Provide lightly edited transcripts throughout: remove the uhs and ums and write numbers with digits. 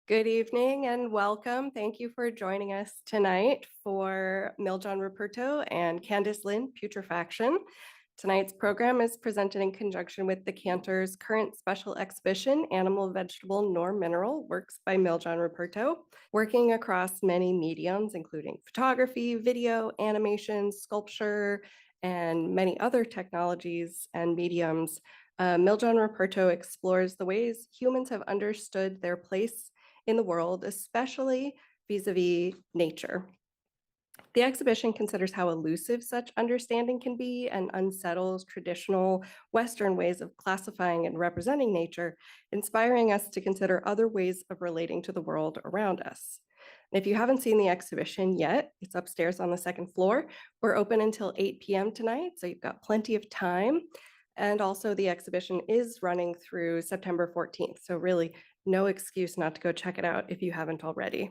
Good evening and welcome. Thank you for joining us tonight for Miljohn Ruperto and Candice Lin, Putrefaction. Tonight's program is presented in conjunction with the Cantor's current special exhibition, Animal, Vegetable, Nor Mineral, Works by Miljohn Ruperto, working across many mediums, including photography, video, animation, sculpture, and many other technologies and mediums. Miljohn Ruperto explores the ways humans have understood their place in the world, especially vis-a-vis nature. The exhibition considers how elusive such understanding can be and unsettles traditional Western ways of classifying and representing nature, inspiring us to consider other ways of relating to the world around us. And if you haven't seen the exhibition yet, it's upstairs on the second floor. We're open until 8 p.m. tonight, so you've got plenty of time. And also the exhibition is running through September 14th, so really no excuse not to go check it out if you haven't already.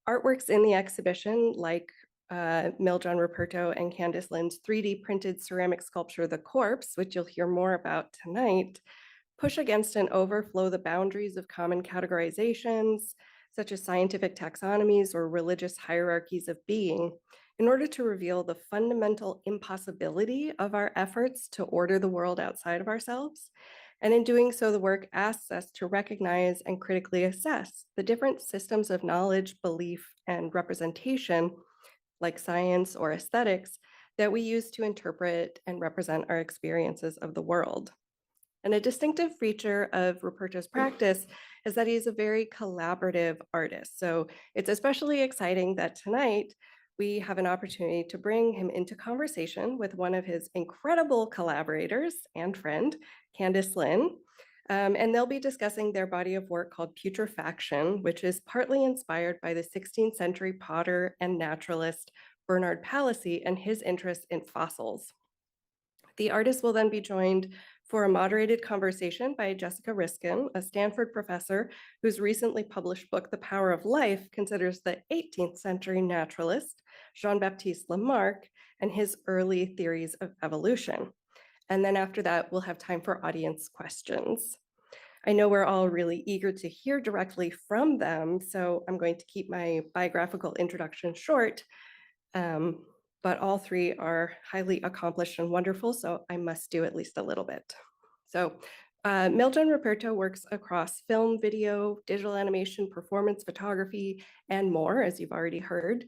Artworks in the exhibition, like Miljohn Ruperto and Candice Lin's 3D printed ceramic sculpture, The Corpse, which you'll hear more about tonight, push against and overflow the boundaries of common categorizations, such as scientific taxonomies or religious hierarchies of being, in order to reveal the fundamental impossibility of our efforts to order the world outside of ourselves. And in doing so, the work asks us to recognize and critically assess the different systems of knowledge, belief, and representation, like science or aesthetics, that we use to interpret and represent our experiences of the world. And a distinctive feature of Ruperto's practice is that he's a very collaborative artist. So it's especially exciting that tonight we have an opportunity to bring him into conversation with one of his incredible collaborators and friend, Candice Lin. And they'll be discussing their body of work called Putrefaction, which is partly inspired by the 16th century potter and naturalist Bernard Palissy and his interest in fossils. The artist will then be joined for a moderated conversation by Jessica Riskin, a Stanford professor whose recently published book, The Power of Life, considers the 18th century naturalist, Jean-Baptiste Lamarck, and his early theories of evolution. And then after that, we'll have time for audience questions. I know we're all really eager to hear directly from them, so I'm going to keep my biographical introduction short. But all three are highly accomplished and wonderful, so I must do at least a little bit. So Miljohn Ruperto works across film, video, digital animation, performance photography, and more, as you've already heard.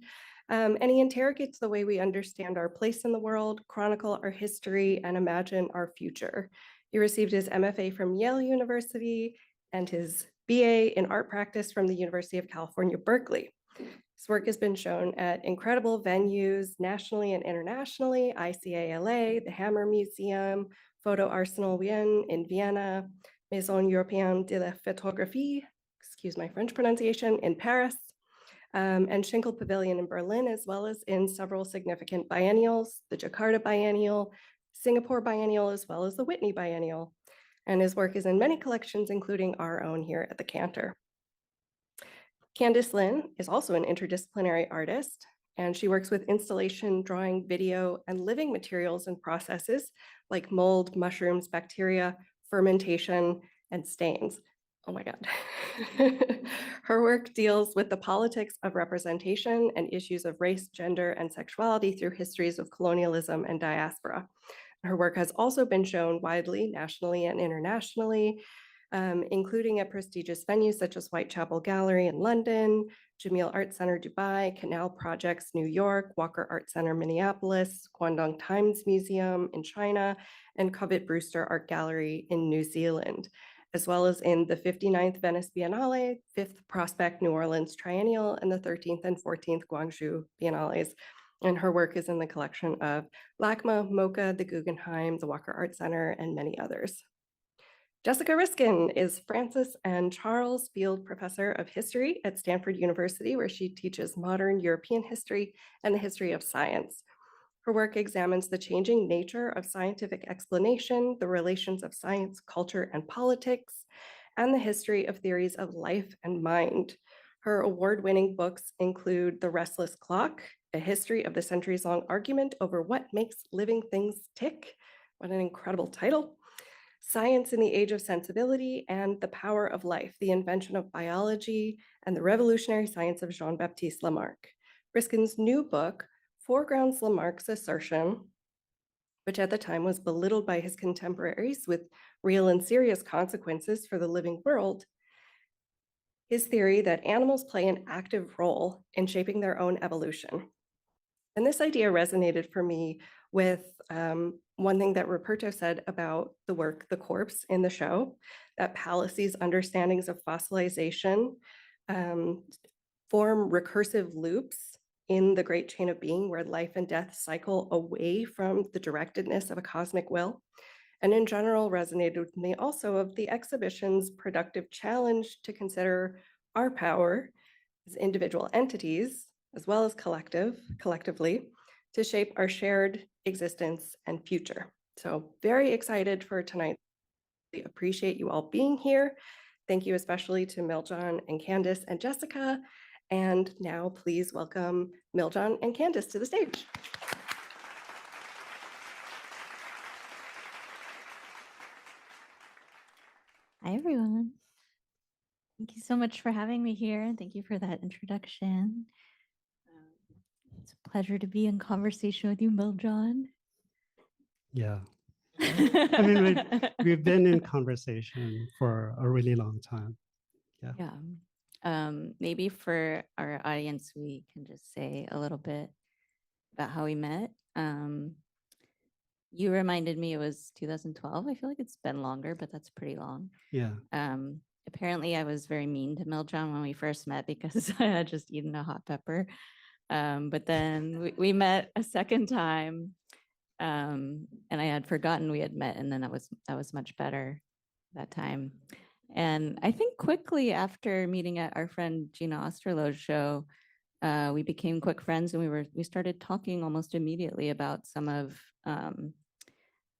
And he interrogates the way we understand our place in the world, chronicle our history, and imagine our future. He received his MFA from Yale University and his BA in art practice from the University of California, Berkeley. His work has been shown at incredible venues nationally and internationally, ICALA, the Hammer Museum, Photo Arsenal Wien in Vienna, Maison Européenne de la Photographie, excuse my French pronunciation, in Paris, and Schinkel Pavilion in Berlin, as well as in several significant biennials, the Jakarta Biennial, Singapore Biennial, as well as the Whitney Biennial. And his work is in many collections, including our own here at the Cantor. Candice Lin is also an interdisciplinary artist, and she works with installation, drawing, video, and living materials and processes like mold, mushrooms, bacteria, fermentation, and stains. Oh my God. Her work deals with the politics of representation and issues of race, gender, and sexuality through histories of colonialism and diaspora. Her work has also been shown widely, nationally and internationally, including at prestigious venues such as Whitechapel Gallery in London, Jameel Art Center Dubai, Canal Projects New York, Walker Art Center Minneapolis, Guangdong Times Museum in China, and Covet-Brewster Art Gallery in New Zealand, as well as in the 59th Venice Biennale, 5th Prospect New Orleans Triennial, and the 13th and 14th Guangzhou Biennales. And her work is in the collection of LACMA, MoCA, the Guggenheim, the Walker Art Center, and many others. Jessica Riskin is Francis and Charles Field Professor of History at Stanford University, where she teaches modern European history and the history of science. Her work examines the changing nature of scientific explanation, the relations of science, culture, and politics, and the history of theories of life and mind. Her award-winning books include The Restless Clock, A History of the Centuries-Long Argument Over What Makes Living Things Tick. What an incredible title. Science in the Age of Sensibility and the Power of Life, the Invention of Biology and the Revolutionary Science of Jean-Baptiste Lamarck. Riskin's new book foregrounds Lamarck's assertion, which at the time was belittled by his contemporaries with real and serious consequences for the living world, his theory that animals play an active role in shaping their own evolution. And this idea resonated for me with one thing that Ruperto said about the work The Corpse in the show, that Palissy's understandings of fossilization form recursive loops in the great chain of being where life and death cycle away from the directedness of a cosmic will. And in general resonated with me also of the exhibition's productive challenge to consider our power as individual entities, as well as collectively, to shape our shared existence and future. So very excited for tonight. We appreciate you all being here. Thank you especially to Miljohn and Candice and Jessica. And now please welcome Miljohn and Candice to the stage. Hi, everyone. Thank you so much for having me here, and thank you for that introduction. It's a pleasure to be in conversation with you, Miljohn. Yeah. I mean, we've been in conversation for a really long time. Yeah. Maybe for our audience, we can just say a little bit about how we met. You reminded me it was 2012. I feel like it's been longer, but that's pretty long. Yeah. Apparently, I was very mean to Miljohn when we first met because I had just eaten a hot pepper. But then we met a second time, and I had forgotten we had met, and then that was much better that time. And I think quickly after meeting at our friend Gina Osterloh's show, we became quick friends, and we started talking almost immediately about some of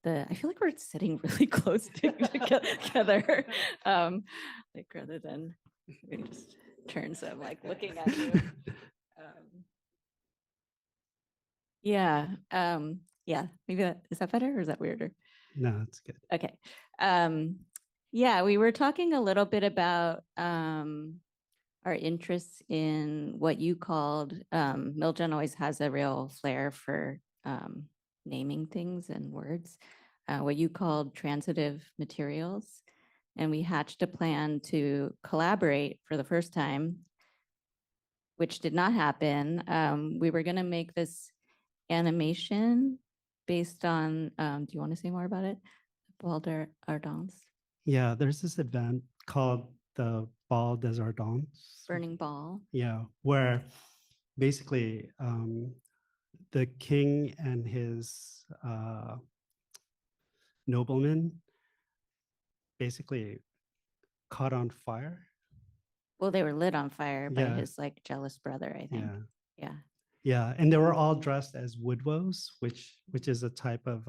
I feel like we're sitting really close together, like rather than we just turn, so I'm like looking at you. Yeah. Maybe is that better or is that weirder? No, it's good. Okay. Yeah, we were talking a little bit about our interests in what you called, Miljohn always has a real flair for naming things and words, what you called transitive materials. And we hatched a plan to collaborate for the first time, which did not happen. We were going to make this animation based on, do you want to say more about it? Ball des Ardents? Yeah, there's this event called the Ball des Ardents. Burning Ball. Yeah, where basically the king and his noblemen basically caught on fire. Well, they were lit on fire by his like jealous brother, I think. Yeah. Yeah, and they were all dressed as woodwoes, which is a type of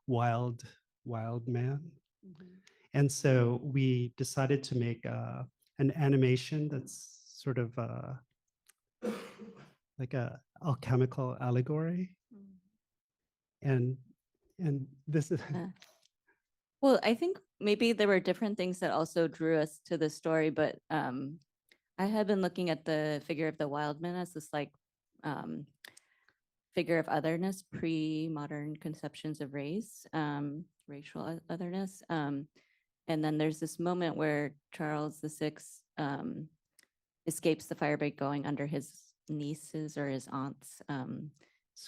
wild man. Mm-hmm. And so we decided to make an animation that's sort of like a alchemical allegory. Mm-hmm. And this is well, I think maybe there were different things that also drew us to the story, but I had been looking at the figure of the wild man as this like figure of otherness, pre-modern conceptions of race, racial otherness. And then there's this moment where Charles VI escapes the fire by going under his niece's or his aunt's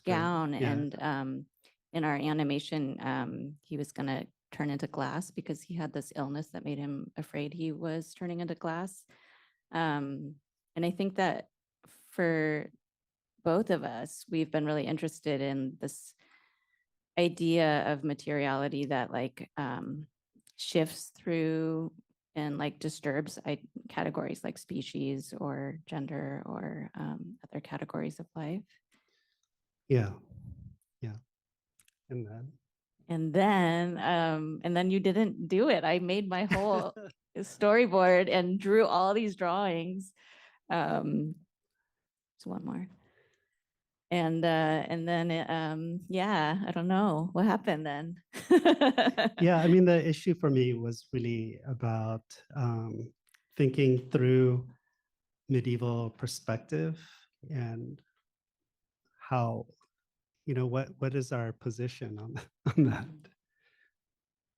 gown. Yeah. And in our animation, he was going to turn into glass because he had this illness that made him afraid he was turning into glass. And I think that for both of us, we've been really interested in this idea of materiality that like shifts through and like disturbs categories like species or gender or other categories of life. Yeah. And then you didn't do it. I made my whole storyboard and drew all these drawings. So one more. And then yeah, I don't know what happened then. Yeah, I mean, the issue for me was really about thinking through medieval perspective and how, what is our position on on that?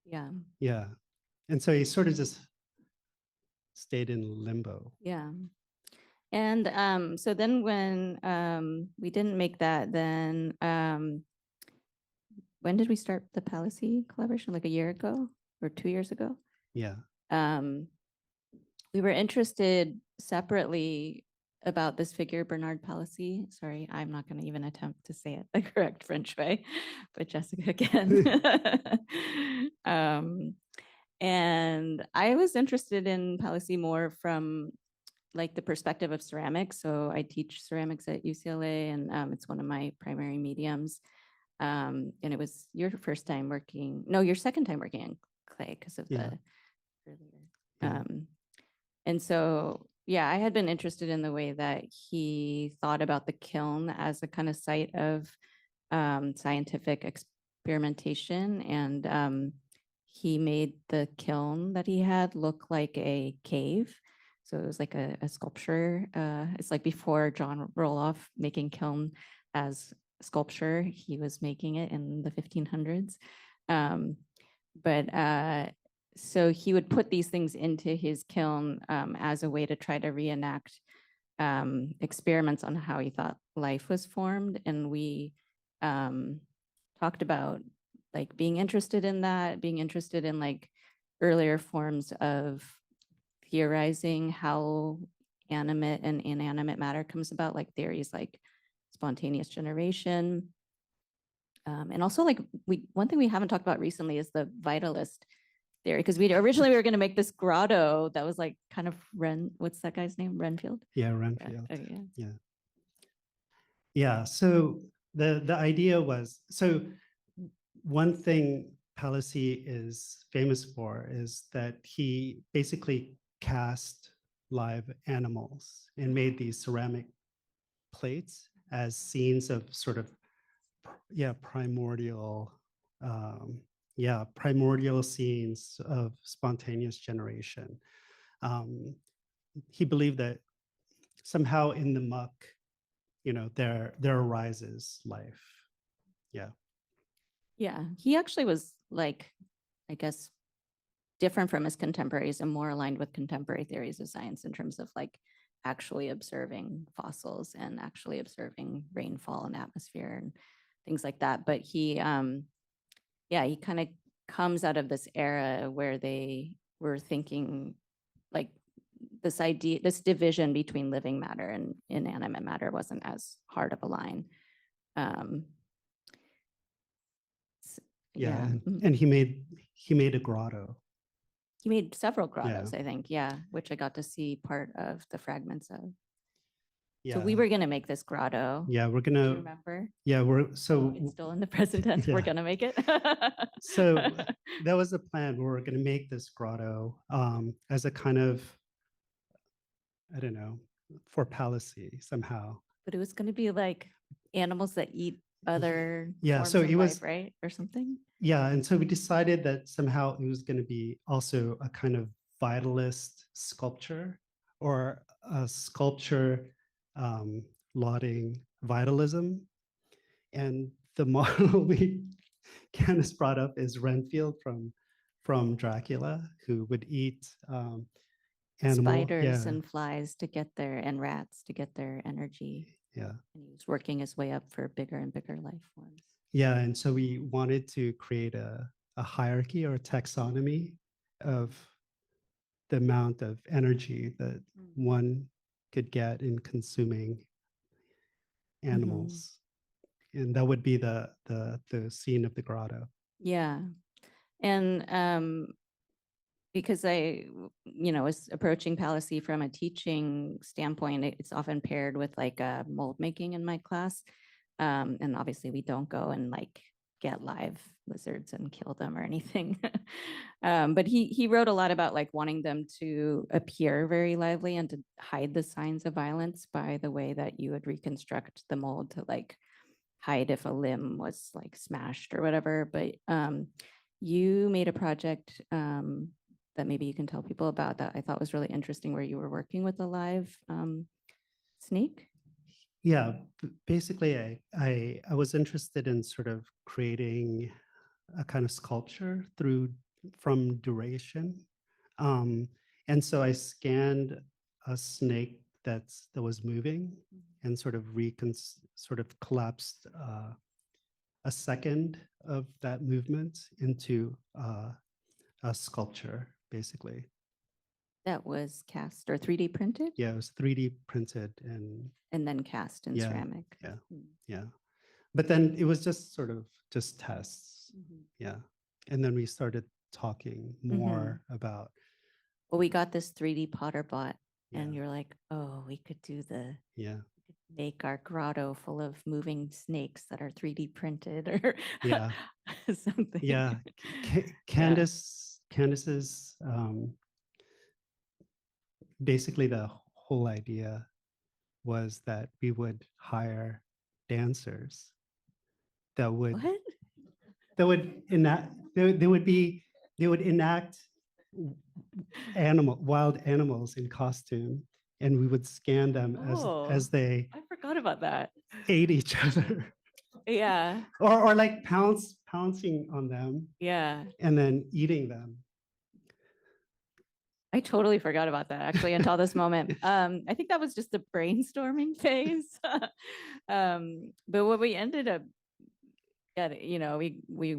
Yeah, Yeah. And so he sort of just stayed in limbo. yeah. And so then when we didn't make that, then when did we start the Palissy collaboration? Like a year ago or 2 years ago? Yeah. Um, we were interested separately about this figure, Bernard Palissy. Sorry, I'm not going to even attempt to say it the correct French way, but Jessica again. And I was interested in Palissy more from like the perspective of ceramics. So I teach ceramics at UCLA, and it's one of my primary mediums. And it was your first time working, no, your second time working in clay because of Yeah. the earlier. Yeah. And so, yeah, I had been interested in the way that he thought about the kiln as a kind of site of scientific experimentation. And he made the kiln that he had look like a cave. So it was like a sculpture. It's like before John Roloff making kiln as sculpture, he was making it in the 1500s. So he would put these things into his kiln as a way to try to reenact experiments on how he thought life was formed. And we talked about like being interested in that, being interested in like earlier forms of theorizing how animate and inanimate matter comes about, like theories like spontaneous generation. And also like one thing we haven't talked about recently is the vitalist theory, because we were going to make this grotto that was like kind of what's that guy's name? Renfield? Yeah, Renfield. Yeah. Yeah. Yeah. Yeah. So the idea was, so one thing Palissy is famous for is that he basically cast live animals and made these ceramic plates as scenes of sort of primordial primordial scenes of spontaneous generation. He believed that somehow in the muck, there arises life. Yeah. Yeah. He actually was like, I guess, different from his contemporaries and more aligned with contemporary theories of science in terms of like actually observing fossils and actually observing rainfall and atmosphere and things like that. But he kind of comes out of this era where they were thinking like this division between living matter and inanimate matter wasn't as hard of a line. Yeah. And he made a grotto. He made several grottos, I think, which I got to see part of the fragments of. Yeah. So we were gonna make this grotto. Yeah, we're Do you gonna. remember? Yeah, It's still in the present tense. We're gonna make it. So that was the plan. We were gonna make this grotto as a kind of, I don't know, for Palissy somehow. But it was gonna be like animals that eat other forms so of it was life, right? Or something. Yeah, and so we decided that somehow it was going to be also a kind of vitalist sculpture, or a sculpture lauding vitalism. And the model Candice brought up is Renfield from Dracula, who would eat Spiders and flies to get and rats to get their energy. Yeah. And he was working his way up for bigger and bigger life forms. Yeah, and so we wanted to create a hierarchy or a taxonomy of the amount of energy that one could get in consuming animals. And that would be the scene of the grotto. Yeah. And because I, was approaching Palissy from a teaching standpoint, it's often paired with like mold making in my class. And obviously we don't go and like get live lizards and kill them or anything. But he wrote a lot about like wanting them to appear very lively and to hide the signs of violence by the way that you would reconstruct the mold to like hide if a limb was like smashed or whatever. But you made a project that maybe you can tell people about that I thought was really interesting, where you were working with a live snake. Yeah, basically, I was interested in sort of creating a kind of sculpture from duration, and so I scanned a snake that was moving and sort of collapsed a second of that movement into a sculpture, basically. That was cast or 3D printed Yeah, it was 3D printed and then cast in Yeah, ceramic. yeah. Mm. yeah. But then it was just sort of just tests. Mhm. Yeah. And then we started talking more about, Well, we got this 3D Potter bot, and Yeah. you're like, oh, we could yeah, make our grotto full of moving snakes that are 3D printed or Yeah. something. yeah. Candice's basically the whole idea was that we would hire dancers that would What? enact they would enact wild animals in costume, and we would scan them Oh. as they I forgot about that. ate each other Yeah. or like pouncing on them Yeah. and then eating them. I totally forgot about that actually until this moment. I think that was just the brainstorming phase. But what we ended up we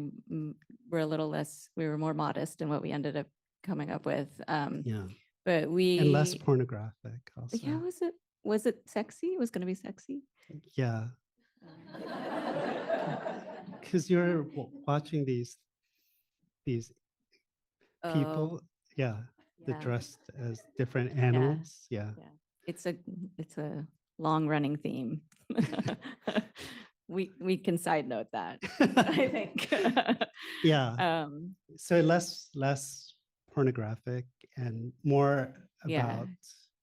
were a little less, we were more modest in what we ended up coming up with. Yeah. But And less pornographic also. Yeah, was it sexy? It was going to be sexy. Yeah. Because you're watching these people, yeah, that dressed as different animals. Yeah. It's a long running theme. We can side note that, I think. Yeah. So less pornographic and more Yeah. about,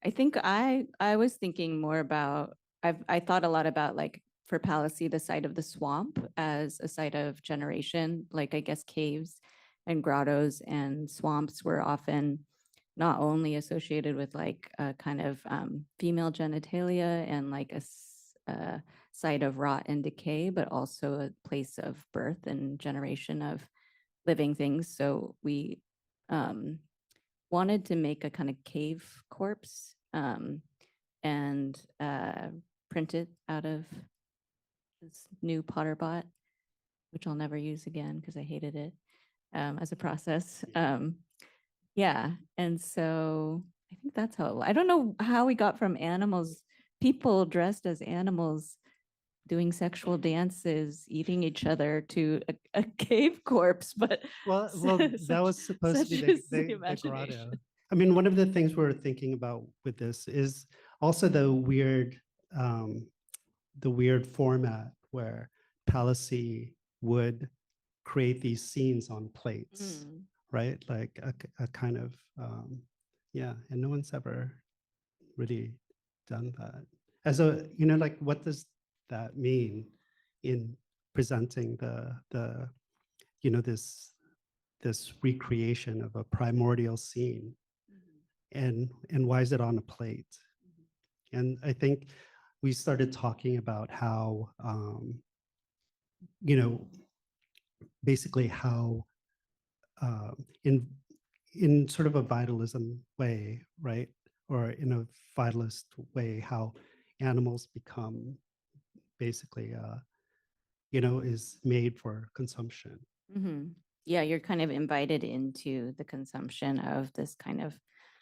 I think I was thinking more about, I thought a lot about like for Palissy, the site of the swamp as a site of generation. Like I guess caves and grottos and swamps were often not only associated with like a kind of female genitalia and like a site of rot and decay, but also a place of birth and generation of living things. So we wanted to make a kind of cave corpse and print it out of this new Potter bot, which I'll never use again because I hated it as a process. Yeah, and so I think that's how I don't know how we got from people dressed as animals doing sexual dances, eating each other, to a cave corpse, but well, that was supposed to be the grotto. I mean, one of the things we're thinking about with this is also the weird format where Palissy would create these scenes on plates, right? Like a kind of, yeah, and no one's ever really done that. As a, like, what does that mean in presenting this recreation of a primordial scene, and why is it on a plate? And I think we started talking about how basically how in sort of a vitalism way, right, or in a vitalist way, how animals become basically is made for consumption. Yeah, you're kind of invited into the consumption of this kind of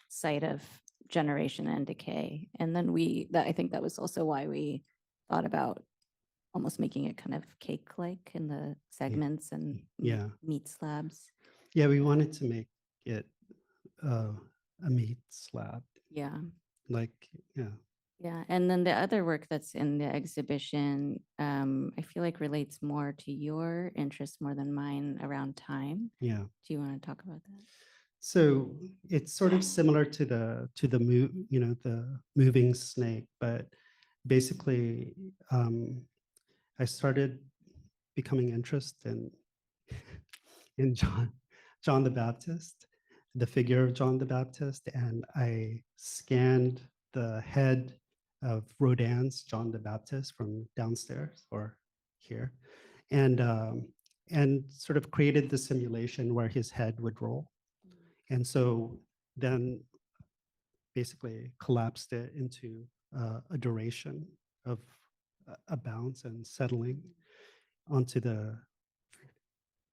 site of generation and decay. And then I think that was also why we thought about almost making it kind of cake-like in the segments and meat slabs. Yeah, we wanted to make it a meat slab. Yeah. Like, yeah. Yeah, And then the other work that's in the exhibition, I feel like relates more to your interests more than mine around time. Yeah. Do you want to talk about that? So it's sort of similar to the moving snake, but basically, I started becoming interested in John the Baptist, the figure of John the Baptist, and I scanned the head of Rodin's John the Baptist from downstairs or here, and sort of created the simulation where his head would roll. And so then basically collapsed it into a duration of a bounce and settling onto the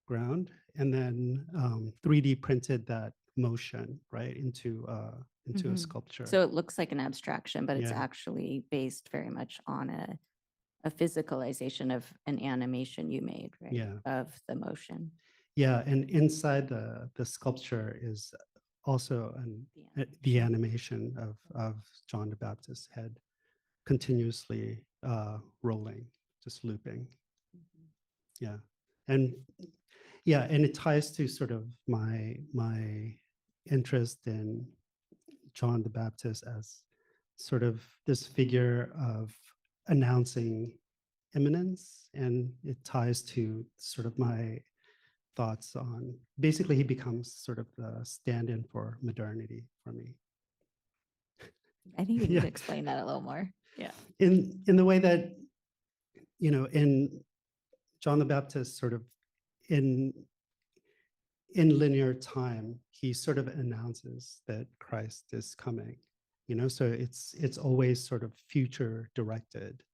ground, and then 3D printed that motion right into a sculpture. So it looks like an abstraction, but it's Yeah. actually based very much on a physicalization of an animation you made, right? Yeah. Of the motion. Yeah, and inside the sculpture is also the animation of John the Baptist's head continuously rolling, just looping. Yeah, and it ties to sort of my interest in John the Baptist as sort of this figure of announcing imminence, and it ties to sort of my thoughts on basically he becomes sort of the stand-in for modernity for me. I think you need Yeah. to explain that a little more. Yeah. In the way that, in John the Baptist, sort of in linear time, he sort of announces that Christ is coming, so it's always sort of future directed,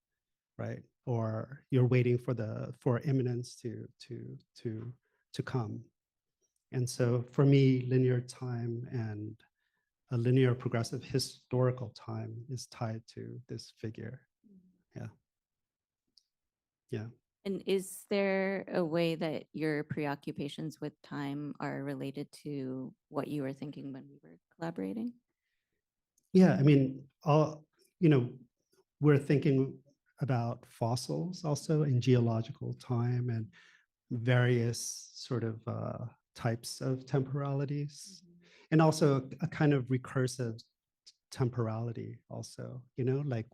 right? Or you're waiting for imminence to come. And so for me, linear time and a linear progressive historical time is tied to this figure. Yeah. Yeah. And is there a way that your preoccupations with time are related to what you were thinking when we were collaborating? Yeah, I mean, we're thinking about fossils also in geological time and various sort of types of temporalities, and also a kind of recursive temporality also, like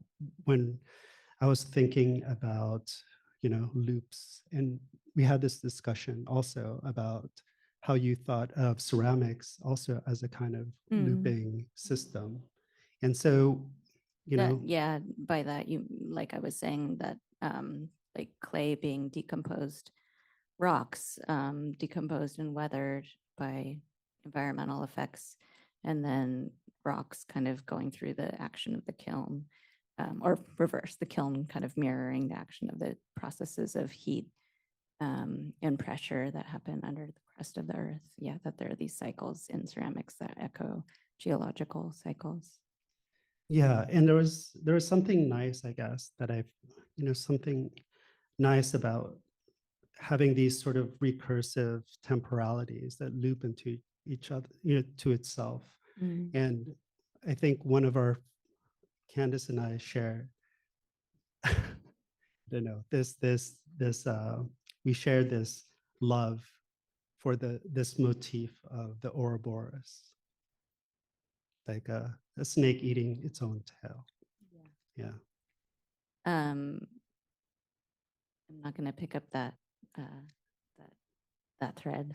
when I was thinking about, loops, and we had this discussion also about how you thought of ceramics also as a kind of looping system. And so, yeah, by that, you, like I was saying, that like clay being decomposed, rocks decomposed and weathered by environmental effects, and then rocks kind of going through the action of the kiln, or reverse, the kiln kind of mirroring the action of the processes of heat and pressure that happen under the crust of the earth. Yeah, that there are these cycles in ceramics that echo geological cycles. Yeah, and there was something nice, I guess, that something nice about having these sort of recursive temporalities that loop into each other, to itself. And I think one of our, Candice and I share, I don't know, we share this love for this motif of the Ouroboros, like a snake eating its own tail. Yeah. I'm not going to pick up that thread,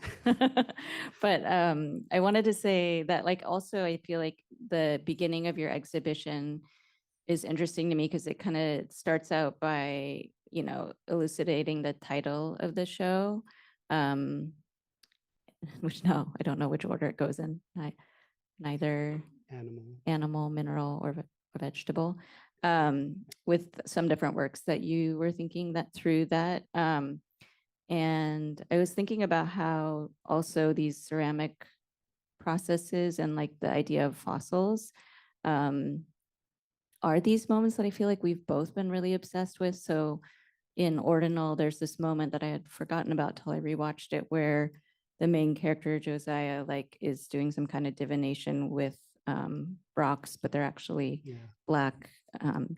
but I wanted to say that, like, also I feel like the beginning of your exhibition is interesting to me because it kind of starts out by, elucidating the title of the show, which I don't know which order it goes in. Neither animal, mineral, or vegetable, with some different works that you were thinking that through that. And I was thinking about how also these ceramic processes and like the idea of fossils are these moments that I feel like we've both been really obsessed with. So in Ordinal, there's this moment that I had forgotten about till I rewatched it, where the main character, Josiah, like is doing some kind of divination with rocks, but they're actually Yeah. black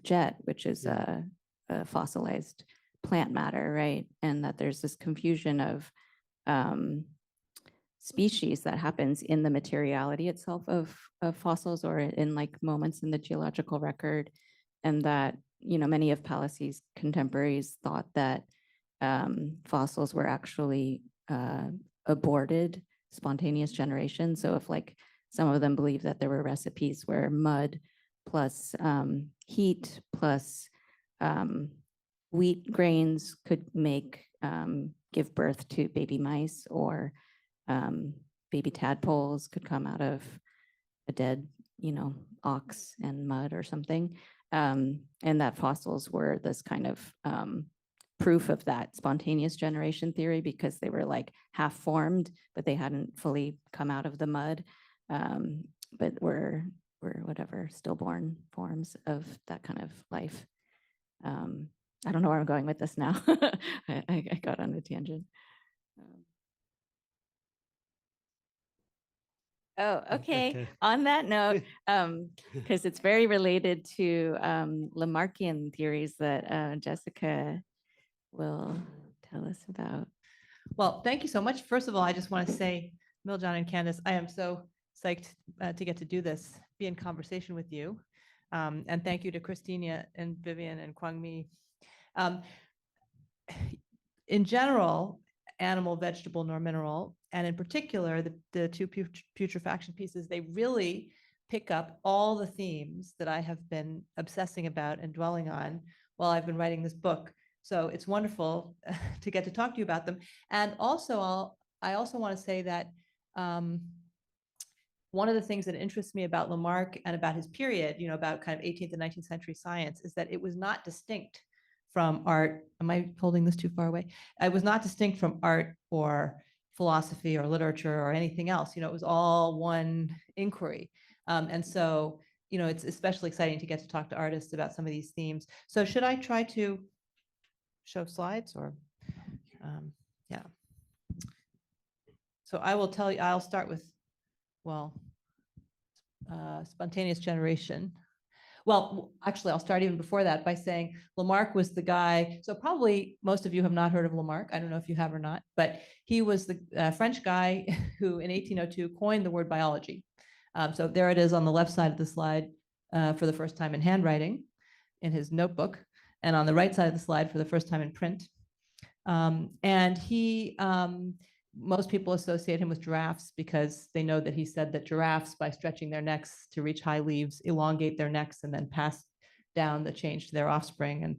jet, which is Yeah. a fossilized plant matter, right? And that there's this confusion of species that happens in the materiality itself of fossils, or in like moments in the geological record, and that many of Palissy's contemporaries thought that fossils were actually aborted spontaneous generation. So if like some of them believe that there were recipes where mud plus heat plus wheat grains could give birth to baby mice, or baby tadpoles could come out of a dead, ox and mud or something. And that fossils were this kind of proof of that spontaneous generation theory, because they were like half formed, but they hadn't fully come out of the mud, but were whatever stillborn forms of that kind of life. I don't know where I'm going with this now. I got on a tangent. Oh, okay. Okay. On that note, because it's very related to Lamarckian theories that Jessica will tell us about. Well, thank you so much. First of all, I just want to say, Miljohn and Candice, I am so psyched to get to do this, be in conversation with you. And thank you to Christina and Vivian and Kwang Mi. In general, animal, vegetable, nor mineral, and in particular, the two putrefaction pieces, they really pick up all the themes that I have been obsessing about and dwelling on while I've been writing this book. So it's wonderful to get to talk to you about them. And also, I also want to say that one of the things that interests me about Lamarck and about his period, about kind of 18th and 19th century science, is that it was not distinct from art. Am I holding this too far away? It was not distinct from art or philosophy or literature or anything else. It was all one inquiry. And so, it's especially exciting to get to talk to artists about some of these themes. So should I try to show slides or, yeah. So I will tell you, I'll start with, spontaneous generation. Well, actually, I'll start even before that by saying Lamarck was the guy. So probably most of you have not heard of Lamarck. I don't know if you have or not, but he was the French guy who in 1802 coined the word biology. So there it is on the left side of the slide for the first time in handwriting in his notebook, and on the right side of the slide for the first time in print. And he, most people associate him with giraffes because they know that he said that giraffes, by stretching their necks to reach high leaves, elongate their necks and then pass down the change to their offspring,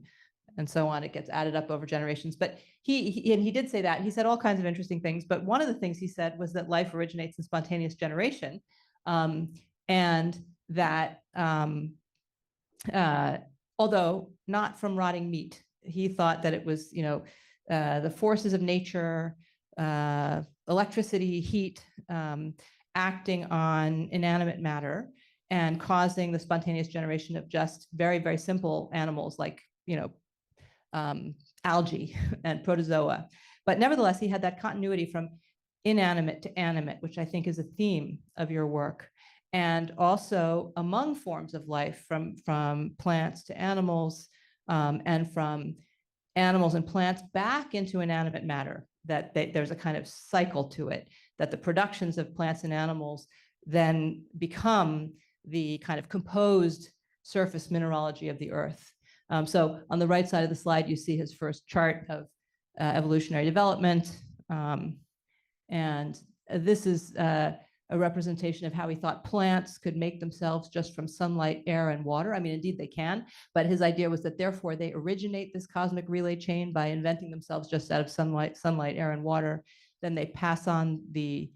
and so on. It gets added up over generations. But he did say that. He said all kinds of interesting things. But one of the things he said was that life originates in spontaneous generation, and that although not from rotting meat, he thought that it was the forces of nature, electricity, heat, acting on inanimate matter and causing the spontaneous generation of just very, very simple animals like, algae and protozoa. But nevertheless, he had that continuity from inanimate to animate, which I think is a theme of your work. And also among forms of life, from plants to animals, and from animals and plants back into inanimate matter, that there's a kind of cycle to it, that the productions of plants and animals then become the kind of composed surface mineralogy of the earth. So on the right side of the slide, you see his first chart of evolutionary development. And this is a representation of how he thought plants could make themselves just from sunlight, air, and water. I mean, indeed they can, but his idea was that therefore they originate this cosmic relay chain by inventing themselves just out of sunlight, air, and water. Then they pass on the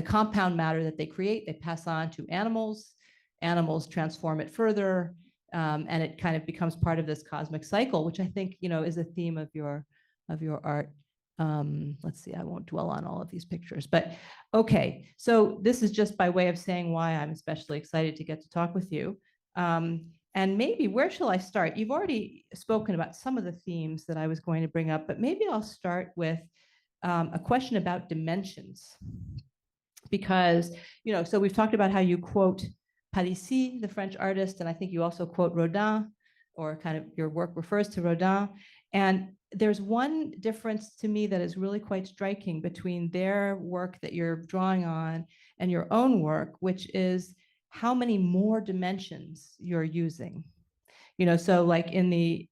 compound matter that they create, they pass on to animals. Animals transform it further, and it kind of becomes part of this cosmic cycle, which I think, is a theme of your art. Let's see, I won't dwell on all of these pictures, but okay. So this is just by way of saying why I'm especially excited to get to talk with you. And maybe, where shall I start? You've already spoken about some of the themes that I was going to bring up, but maybe I'll start with a question about dimensions. Because, so we've talked about how you quote Palissy, the French artist, and I think you also quote Rodin, or kind of your work refers to Rodin. And there's one difference to me that is really quite striking between their work that you're drawing on and your own work, which is how many more dimensions you're using. So like in the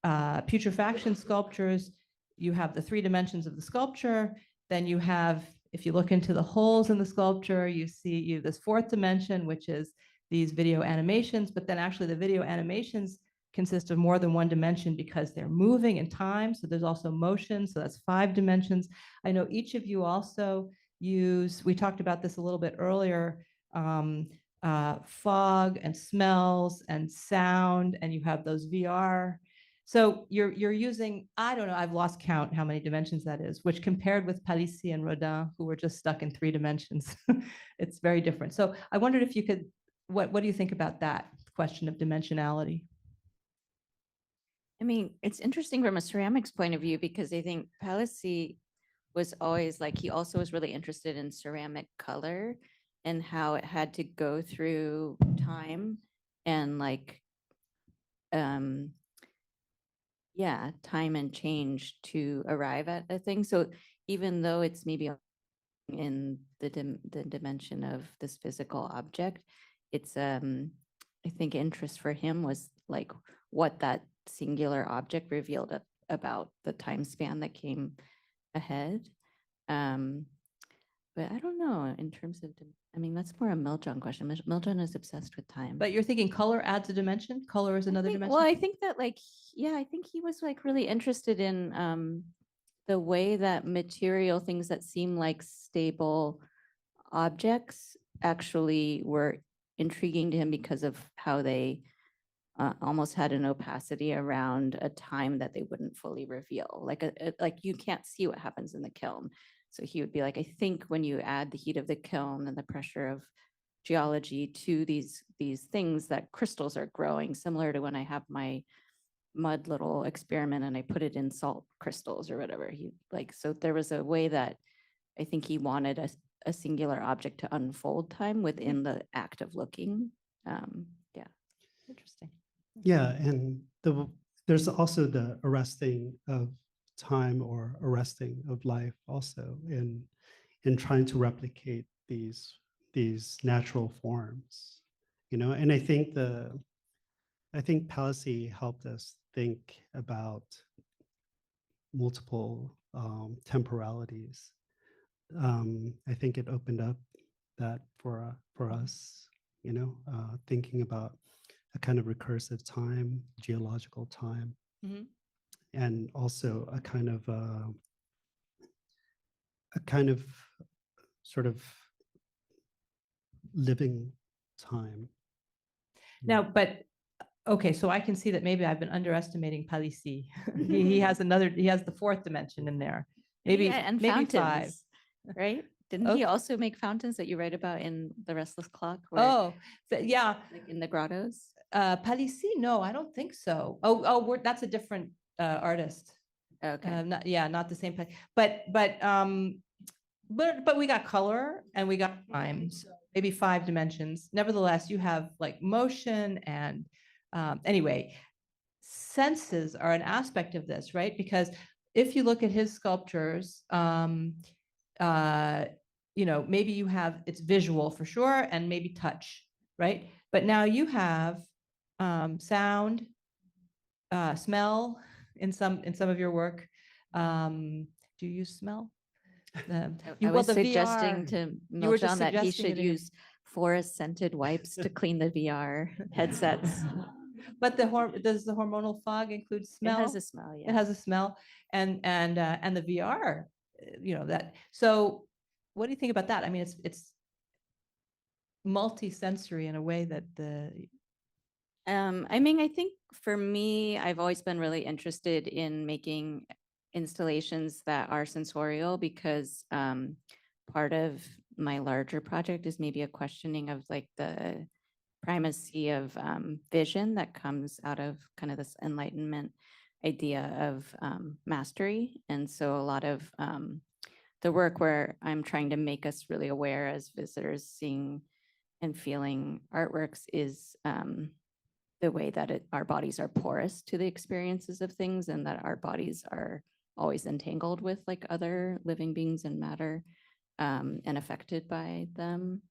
putrefaction sculptures, you have the 3 dimensions of the sculpture. Then you have, if you look into the holes in the sculpture, you see this 4th dimension, which is these video animations. But then actually the video animations consist of more than 1 dimension because they're moving in time. So there's also motion. So that's 5 dimensions. I know each of you also use, we talked about this a little bit earlier, fog and smells and sound, and you have those VR. So you're using, I don't know, I've lost count how many dimensions that is, which compared with Palissy and Rodin, who were just stuck in 3 dimensions, it's very different. So I wondered if you could, what do you think about that question of dimensionality? I mean, it's interesting from a ceramics point of view, because I think Palissy was always like, he also was really interested in ceramic color and how it had to go through time and like, time and change to arrive at a thing. So even though it's maybe in the dimension of this physical object, it's I think interest for him was like what that singular object revealed about the time span that came ahead. But I don't know in terms of, I mean, that's more a Miljohn question. Miljohn is obsessed with time. But you're thinking color adds a dimension? Color is another dimension? Well, I think that like, I think he was like really interested in the way that material things that seem like stable objects actually were intriguing to him because of how they almost had an opacity around a time that they wouldn't fully reveal. Like you can't see what happens in the kiln. So he would be like, I think when you add the heat of the kiln and the pressure of geology to these things, that crystals are growing, similar to when I have my mud little experiment and I put it in salt crystals or whatever. So there was a way that I think he wanted a singular object to unfold time within the act of looking. Interesting. Yeah, and there's also the arresting of time or arresting of life also in trying to replicate these natural forms, and I think Palissy helped us think about multiple temporalities. I think it opened up that for us, thinking about a kind of recursive time, geological time, and also a kind of sort of living time. Now, but okay, so I can see that maybe I've been underestimating Palissy. he has the 4th dimension in there. Maybe and maybe fountains, 5. right? Didn't he also make fountains that you write about in The Restless Clock? Yeah. Like in the grottos? Palissy, no, I don't think so. That's a different artist. Okay. Not the same place. But we got color and we got time, so maybe 5 dimensions. Nevertheless, you have like motion and anyway, senses are an aspect of this, right? Because if you look at his sculptures, maybe you have, it's visual for sure, and maybe touch, right? But now you have sound, smell in some of your work. Do you use smell? I was suggesting to Miljohn that he should use forest scented wipes to clean the VR headsets. But does the hormonal fog include smell? It has a smell, yeah. It has a smell, and the VR, that. So, what do you think about that? I mean, it's multi-sensory in a way that I mean, I think for me, I've always been really interested in making installations that are sensorial, because part of my larger project is maybe a questioning of like the primacy of vision that comes out of kind of this Enlightenment idea of mastery. And so a lot of the work where I'm trying to make us really aware as visitors, seeing and feeling artworks is the way that our bodies are porous to the experiences of things, and that our bodies are always entangled with like other living beings and matter, and affected by them.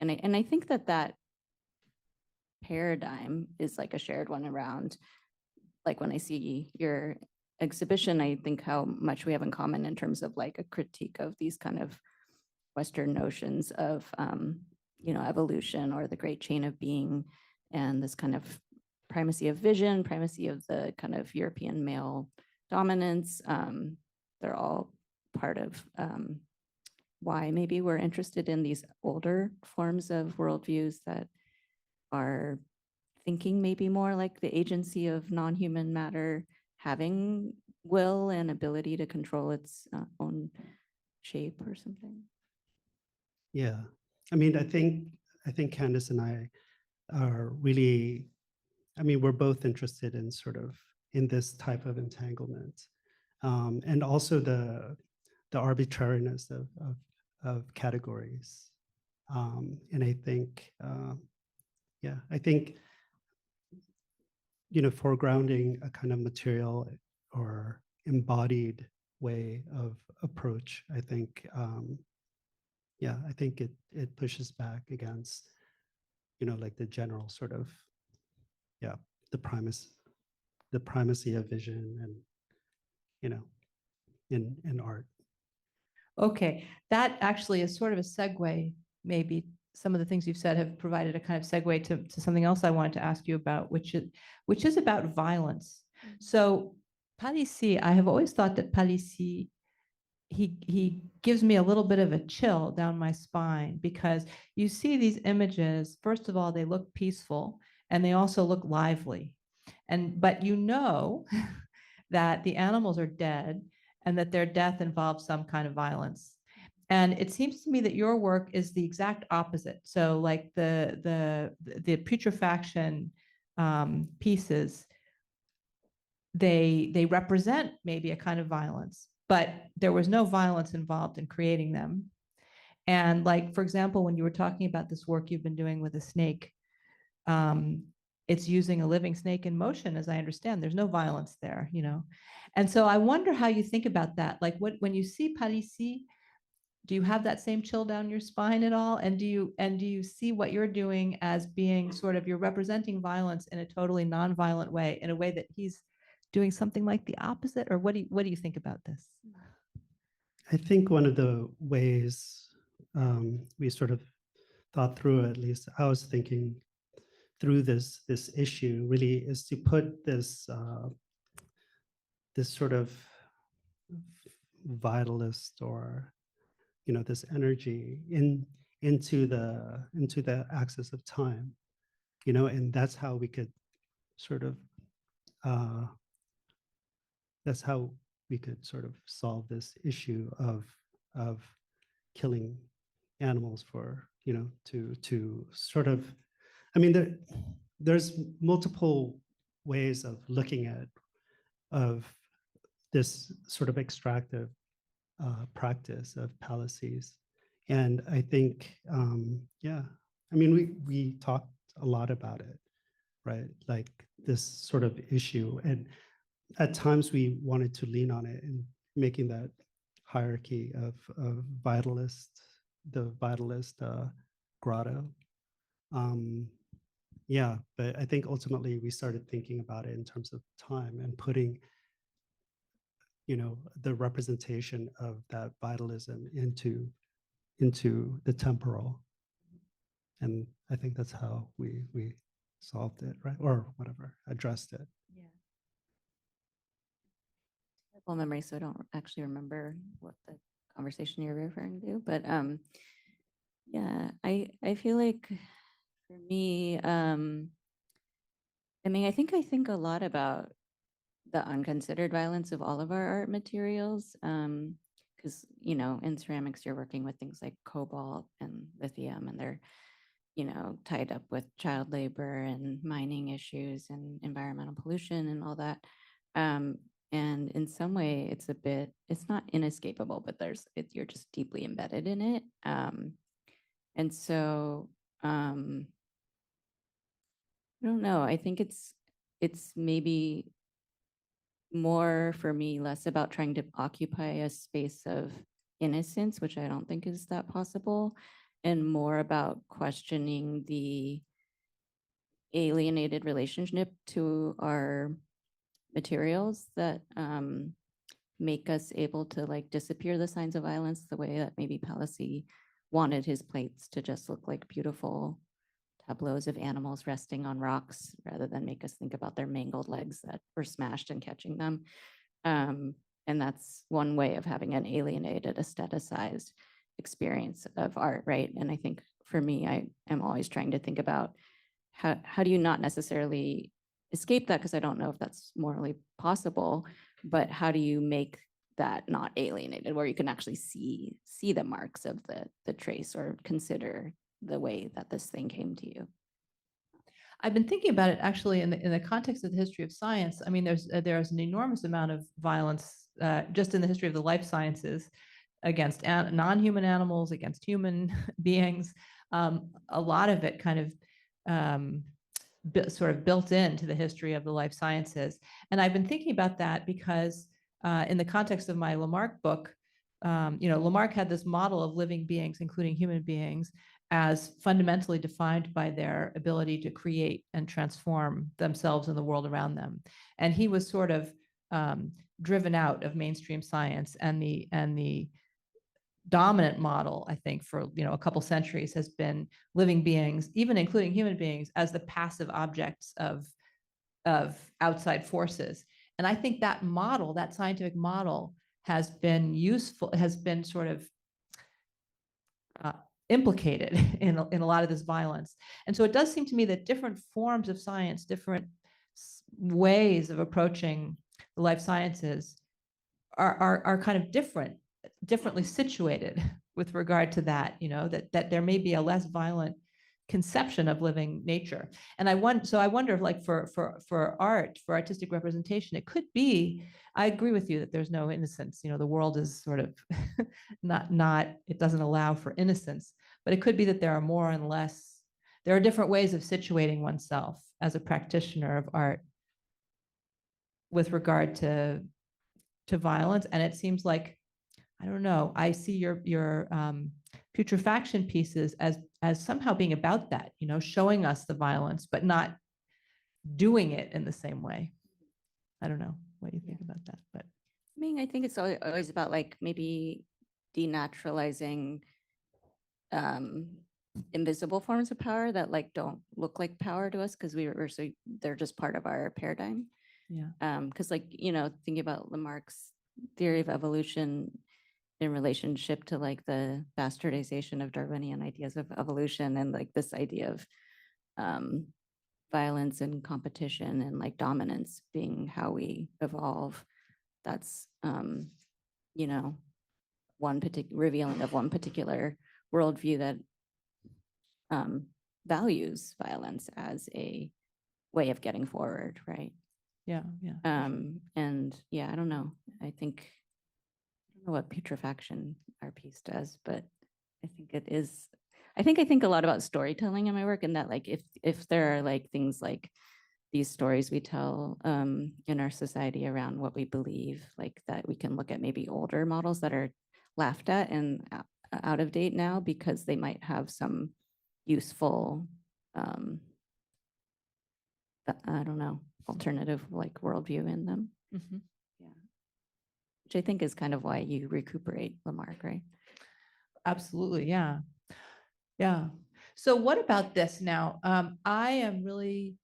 And I think that paradigm is like a shared one around, like when I see your exhibition, I think how much we have in common in terms of like a critique of these kind of Western notions of, evolution or the great chain of being, and this kind of primacy of vision, primacy of the kind of European male dominance. They're all part of why maybe we're interested in these older forms of worldviews that are thinking maybe more like the agency of non-human matter having will and ability to control its own shape or something. Yeah, I mean, I think Candice and I are really, I mean, we're both interested in sort of in this type of entanglement, and also the arbitrariness of categories. And I think, yeah, I think, foregrounding a kind of material or embodied way of approach, I think, yeah, I think it pushes back against, like the general sort of, yeah, the primacy of vision and, in art. Okay, that actually is sort of a segue. Maybe some of the things you've said have provided a kind of segue to something else I wanted to ask you about, which is about violence. So Palissy, I have always thought that Palissy, he gives me a little bit of a chill down my spine, because you see these images, first of all, they look peaceful and they also look lively. But that the animals are dead and that their death involves some kind of violence. And it seems to me that your work is the exact opposite. So like the putrefaction pieces, they represent maybe a kind of violence, but there was no violence involved in creating them. And like, for example, when you were talking about this work you've been doing with a snake, it's using a living snake in motion, as I understand. There's no violence there, And so I wonder how you think about that. Like when you see Palissy, do you have that same chill down your spine at all? And do you see what you're doing as being sort of, you're representing violence in a totally non-violent way, in a way that he's doing something like the opposite? Or what do you think about this? I think one of the ways we sort of thought through, at least I was thinking through this issue, really is to put this this sort of vitalist, or this energy into the axis of time, and that's how we could sort of solve this issue of killing animals for, to sort of, I mean, there's multiple ways of looking at of this sort of extractive practice of palaces. And I think, yeah, I mean, we talked a lot about it, right? Like this sort of issue. And at times we wanted to lean on it and making that hierarchy of the vitalist grotto. Yeah, but I think ultimately we started thinking about it in terms of time and putting, the representation of that vitalism into the temporal. And I think that's how we solved it, right? Or whatever, addressed it. Yeah. Terrible memory, so I don't actually remember what the conversation you're referring to. But yeah, I feel like for me, I mean, I think a lot about the unconsidered violence of all of our art materials. Because, in ceramics, you're working with things like cobalt and lithium, and they're, tied up with child labor and mining issues and environmental pollution and all that. And in some way, it's not inescapable, but you're just deeply embedded in it. And so I don't know. I think it's maybe more for me, less about trying to occupy a space of innocence, which I don't think is that possible, and more about questioning the alienated relationship to our materials that make us able to like disappear the signs of violence the way that maybe Palissy wanted his plates to just look like beautiful tableaus of animals resting on rocks rather than make us think about their mangled legs that were smashed and catching them. And that's one way of having an alienated, aestheticized experience of art, right? And I think for me, I am always trying to think about how do you not necessarily escape that, because I don't know if that's morally possible, but how do you make that not alienated, where you can actually see the marks of the trace, or consider the way that this thing came to you? I've been thinking about it actually in the context of the history of science. I mean, there's an enormous amount of violence just in the history of the life sciences against non-human animals, against human beings. A lot of it kind of sort of built into the history of the life sciences. And I've been thinking about that because in the context of my Lamarck book, Lamarck had this model of living beings, including human beings, as fundamentally defined by their ability to create and transform themselves and the world around them. And he was sort of driven out of mainstream science, and the dominant model, I think, for a couple centuries has been living beings, even including human beings, as the passive objects of outside forces. And I think that model, that scientific model, has been useful, has been sort of implicated in a lot of this violence. And so it does seem to me that different forms of science, different ways of approaching the life sciences are kind of differently situated with regard to that, that there may be a less violent conception of living nature. And I wonder if, like, for art, for artistic representation, it could be, I agree with you that there's no innocence. The world is sort of not it doesn't allow for innocence, but it could be that there are more and less, there are different ways of situating oneself as a practitioner of art with regard to violence. And it seems like, I don't know, I see your putrefaction pieces as somehow being about that, showing us the violence, but not doing it in the same way. I don't know what you think about that, but I mean, I think it's always about like maybe denaturalizing invisible forms of power that like don't look like power to us, because they're just part of our paradigm. yeah. Because like, thinking about Lamarck's theory of evolution in relationship to like the bastardization of Darwinian ideas of evolution, and like this idea of violence and competition and like dominance being how we evolve. That's one particular revealing of one particular worldview that values violence as a way of getting forward, right? Yeah. And yeah, I don't know. I don't know what putrefaction our piece does, but I think it is. I think a lot about storytelling in my work, and that like if there are like things like these stories we tell in our society around what we believe, like that we can look at maybe older models that are laughed at and out of date now because they might have some useful, I don't know, alternative like worldview in them. Mm-hmm. Yeah, which I think is kind of why you recuperate Lamarck, right? Absolutely. Yeah. So what about this now? I am really,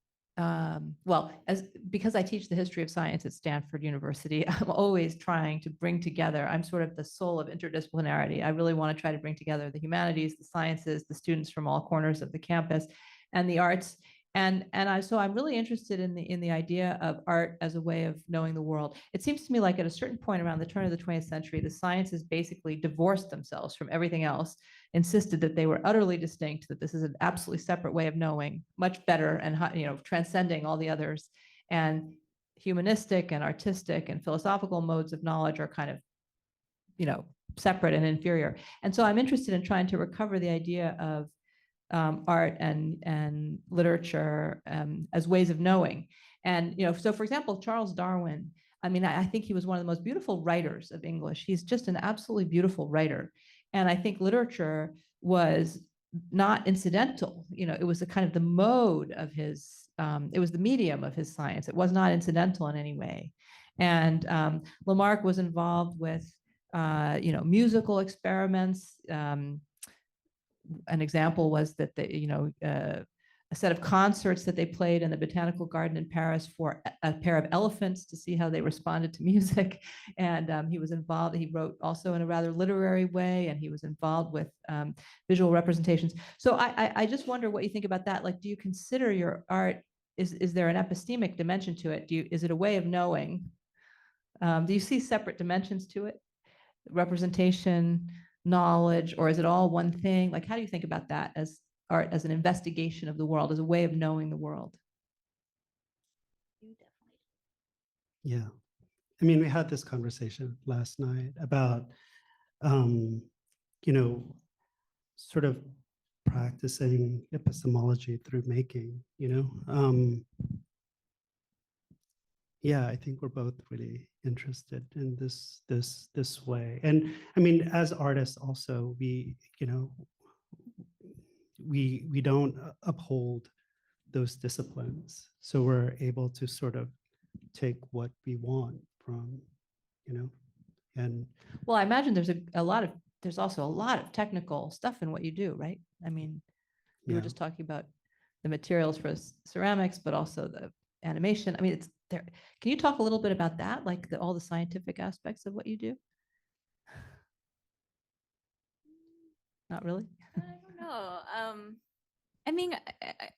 because I teach the history of science at Stanford University, I'm always trying to bring together, I'm sort of the soul of interdisciplinarity. I really want to try to bring together the humanities, the sciences, the students from all corners of the campus, and the arts. So I'm really interested in the idea of art as a way of knowing the world. It seems to me like at a certain point around the turn of the 20th century, the sciences basically divorced themselves from everything else, insisted that they were utterly distinct, that this is an absolutely separate way of knowing, much better and transcending all the others. And humanistic and artistic and philosophical modes of knowledge are kind of, separate and inferior. And so I'm interested in trying to recover the idea of art and literature as ways of knowing. And, so for example, Charles Darwin, I mean, I think he was one of the most beautiful writers of English. He's just an absolutely beautiful writer. And I think literature was not incidental. It was a kind of the mode of his, it was the medium of his science. It was not incidental in any way. And Lamarck was involved with, musical experiments. An example was that a set of concerts that they played in the Botanical Garden in Paris for a pair of elephants to see how they responded to music. And he was involved, he wrote also in a rather literary way, and he was involved with visual representations. So I just wonder what you think about that. Like, do you consider your art, is there an epistemic dimension to it? Is it a way of knowing? Do you see separate dimensions to it? Representation, knowledge, or is it all one thing? Like, how do you think about that as art, as an investigation of the world, as a way of knowing the world? Yeah. I mean, we had this conversation last night about, sort of practicing epistemology through making, yeah, I think we're both really interested in this way. And I mean, as artists also, we don't uphold those disciplines. So we're able to sort of take what we want from, and well, I imagine there's also a lot of technical stuff in what you do, right? I mean, we were just talking about the materials for ceramics, but also the animation. I mean, it's there. Can you talk a little bit about that, like all the scientific aspects of what you do? Not really? I don't know. I mean,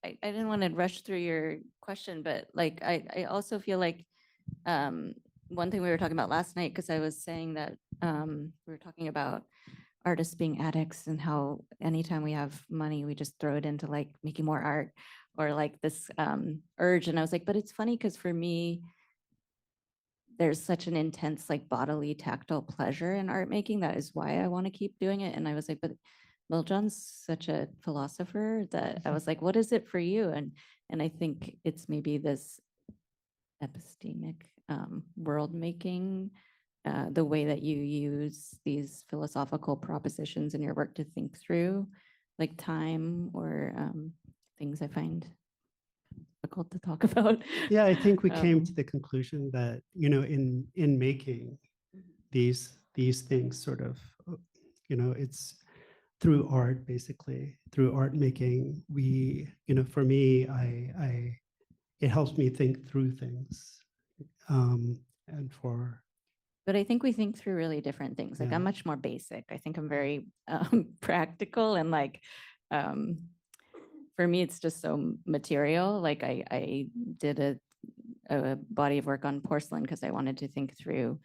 I didn't want to rush through your question, but like, I also feel like one thing we were talking about last night, because I was saying that we were talking about artists being addicts and how anytime we have money, we just throw it into like making more art or like this urge. And I was like, but it's funny because for me, there's such an intense like bodily tactile pleasure in art making. That is why I want to keep doing it. And I was like, but Miljohn's such a philosopher that I was like, what is it for you? And I think it's maybe this epistemic world making, the way that you use these philosophical propositions in your work to think through like time or things I find difficult to talk about. yeah, I think we came to the conclusion that, in making these things sort of, it's through art, basically, through art making, we, for me, it helps me think through things. And for But I think we think through really different things. Like I'm much more basic. I think I'm very practical and like, for me, it's just so material. Like I did a body of work on porcelain because I wanted to think through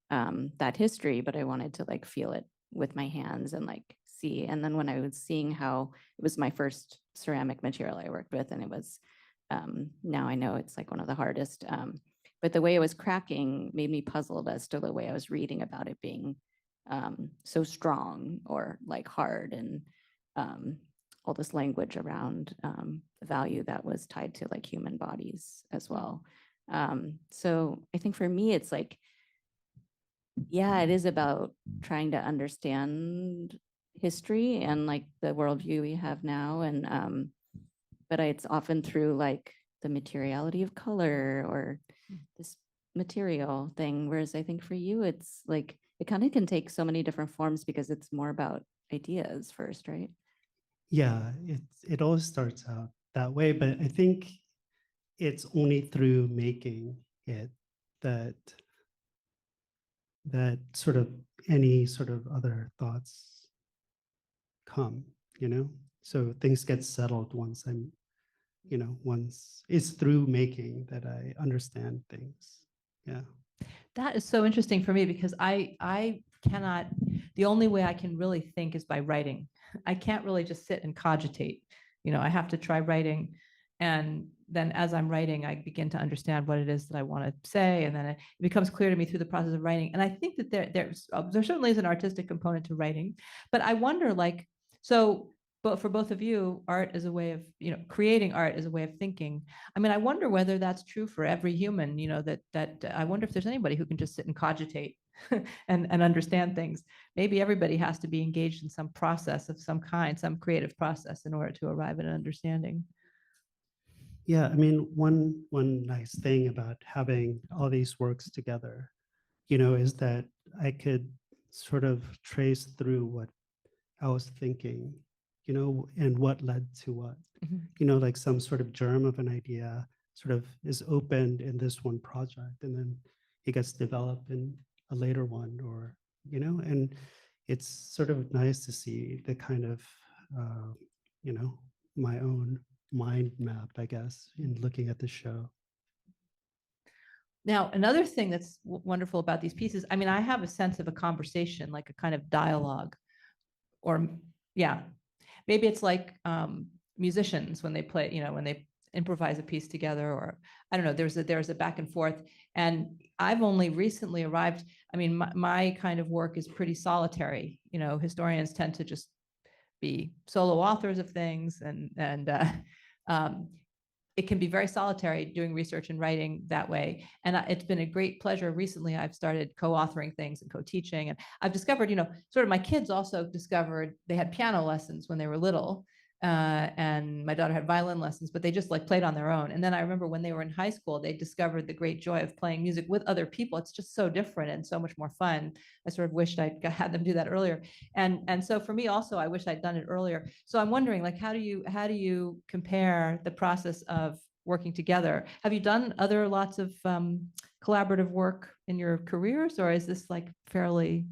that history, but I wanted to like feel it with my hands and like see. And then when I was seeing how it was my first ceramic material I worked with, and it was, now I know it's like one of the hardest, but the way it was cracking made me puzzled as to the way I was reading about it being so strong or like hard, and all this language around the value that was tied to like human bodies as well. So I think for me, it's like, yeah, it is about trying to understand history and like the worldview we have now. And, but it's often through like the materiality of color or this material thing. Whereas I think for you, it's like, it kind of can take so many different forms because it's more about ideas first, right? Yeah, it always starts out that way, but I think it's only through making it that sort of any sort of other thoughts come, so things get settled once once it's through making that I understand things. Yeah. That is so interesting for me because I cannot, the only way I can really think is by writing. I can't really just sit and cogitate. I have to try writing. And then as I'm writing, I begin to understand what it is that I want to say. And then it becomes clear to me through the process of writing. And I think that there certainly is an artistic component to writing. But I wonder, like, so but for both of you, art is a way of, creating art is a way of thinking. I mean, I wonder whether that's true for every human, that I wonder if there's anybody who can just sit and cogitate and understand things. Maybe everybody has to be engaged in some process of some kind, some creative process in order to arrive at an understanding. Yeah, I mean, one nice thing about having all these works together, is that I could sort of trace through what I was thinking, and what led to what. Like some sort of germ of an idea sort of is opened in this one project, and then it gets developed in a later one, or, and it's sort of nice to see the kind of, my own mind map, I guess, in looking at the show. Now, another thing that's wonderful about these pieces, I mean, I have a sense of a conversation, like a kind of dialogue, or yeah, maybe it's like musicians when they play, when they improvise a piece together, or I don't know, there's a back and forth. And I've only recently arrived. I mean, my kind of work is pretty solitary. Historians tend to just be solo authors of things, and it can be very solitary doing research and writing that way. And it's been a great pleasure. Recently, I've started co-authoring things and co-teaching. And I've discovered, sort of my kids also discovered they had piano lessons when they were little. And my daughter had violin lessons, but they just like played on their own. And then I remember when they were in high school, they discovered the great joy of playing music with other people. It's just so different and so much more fun. I sort of wished I'd had them do that earlier. And so for me also, I wish I'd done it earlier. So I'm wondering, like, how do you compare the process of working together? Have you done lots of collaborative work in your careers, or is this like fairly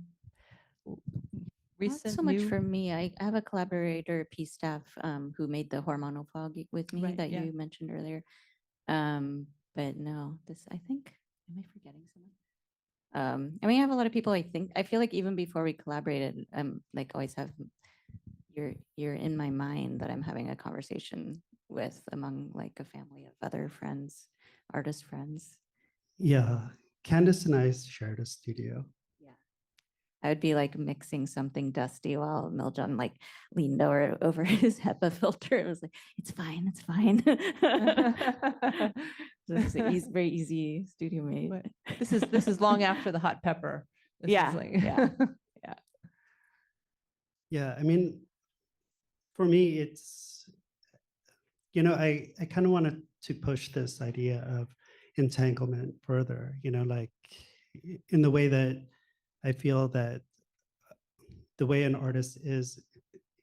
recent? Not so much for me. I have a collaborator, piece staff, who made the hormonal fog with me Right, that yeah. you mentioned earlier. But no, I think, am I forgetting someone? I mean, I have a lot of people. I feel like even before we collaborated, like always have you're in my mind that I'm having a conversation with among like a family of other friends, artist friends. Yeah, Candice and I shared a studio. I would be like mixing something dusty while Miljohn like leaned over his HEPA filter. It was like, it's fine, it's fine. He's very easy studio mate. This is long after the hot pepper. Yeah. Yeah, I mean, for me, it's, I kind of wanted to push this idea of entanglement further, like in the way that I feel that the way an artist is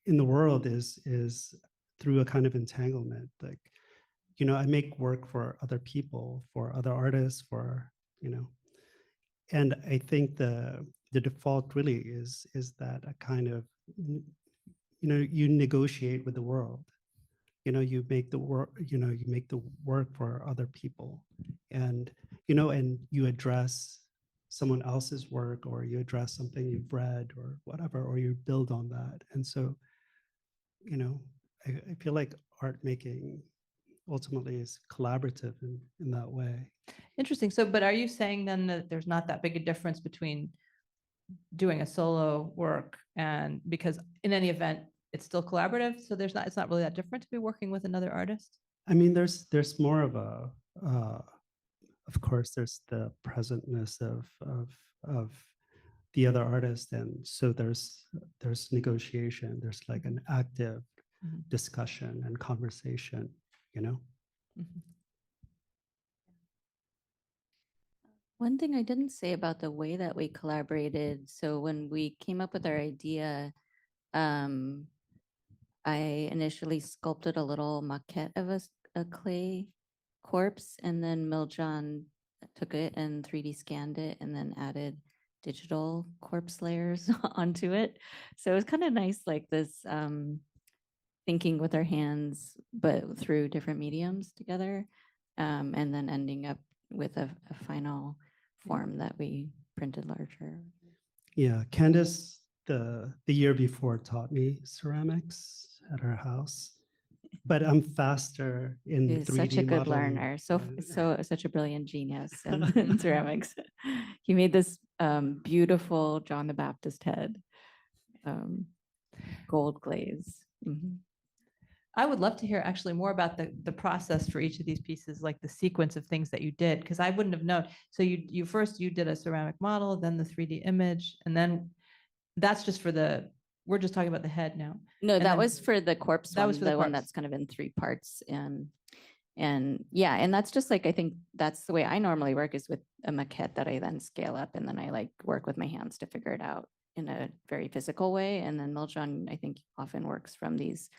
in the world is through a kind of entanglement. Like, I make work for other people, for other artists, and I think the default really is that a kind of, you negotiate with the world. You make the work, you make the work for other people, and and you address someone else's work, or you address something you've read or whatever, or you build on that. And so, I feel like art making ultimately is collaborative in that way. Interesting. So, but are you saying then that there's not that big a difference between doing a solo work and, because in any event, it's still collaborative. So it's not really that different to be working with another artist? I mean, there's more of a, of course, there's the presentness of the other artist, and so there's negotiation. There's like an active discussion and conversation. One thing I didn't say about the way that we collaborated. So when we came up with our idea, I initially sculpted a little maquette of a clay corpse, and then Miljohn took it and 3D scanned it and then added digital corpse layers onto it. So it was kind of nice, like this thinking with our hands, but through different mediums together, and then ending up with a final form that we printed larger. Yeah, Candice, the year before, taught me ceramics at her house, but I'm faster in 3D Such a good modeling. learner, such a brilliant genius in ceramics. He made this beautiful John the Baptist head, gold glaze. Mhm. I would love to hear actually more about the process for each of these pieces, like the sequence of things that you did, because I wouldn't have known. So you first you did a ceramic model, then the 3D image, and then that's just for we're just talking about the head now. No, And that then- was for the corpse That one, was for the the one corpse. that's kind of in 3 parts. And yeah, and that's just like, I think that's the way I normally work, is with a maquette that I then scale up, and then I like work with my hands to figure it out in a very physical way. And then Miljohn, I think, often works from these,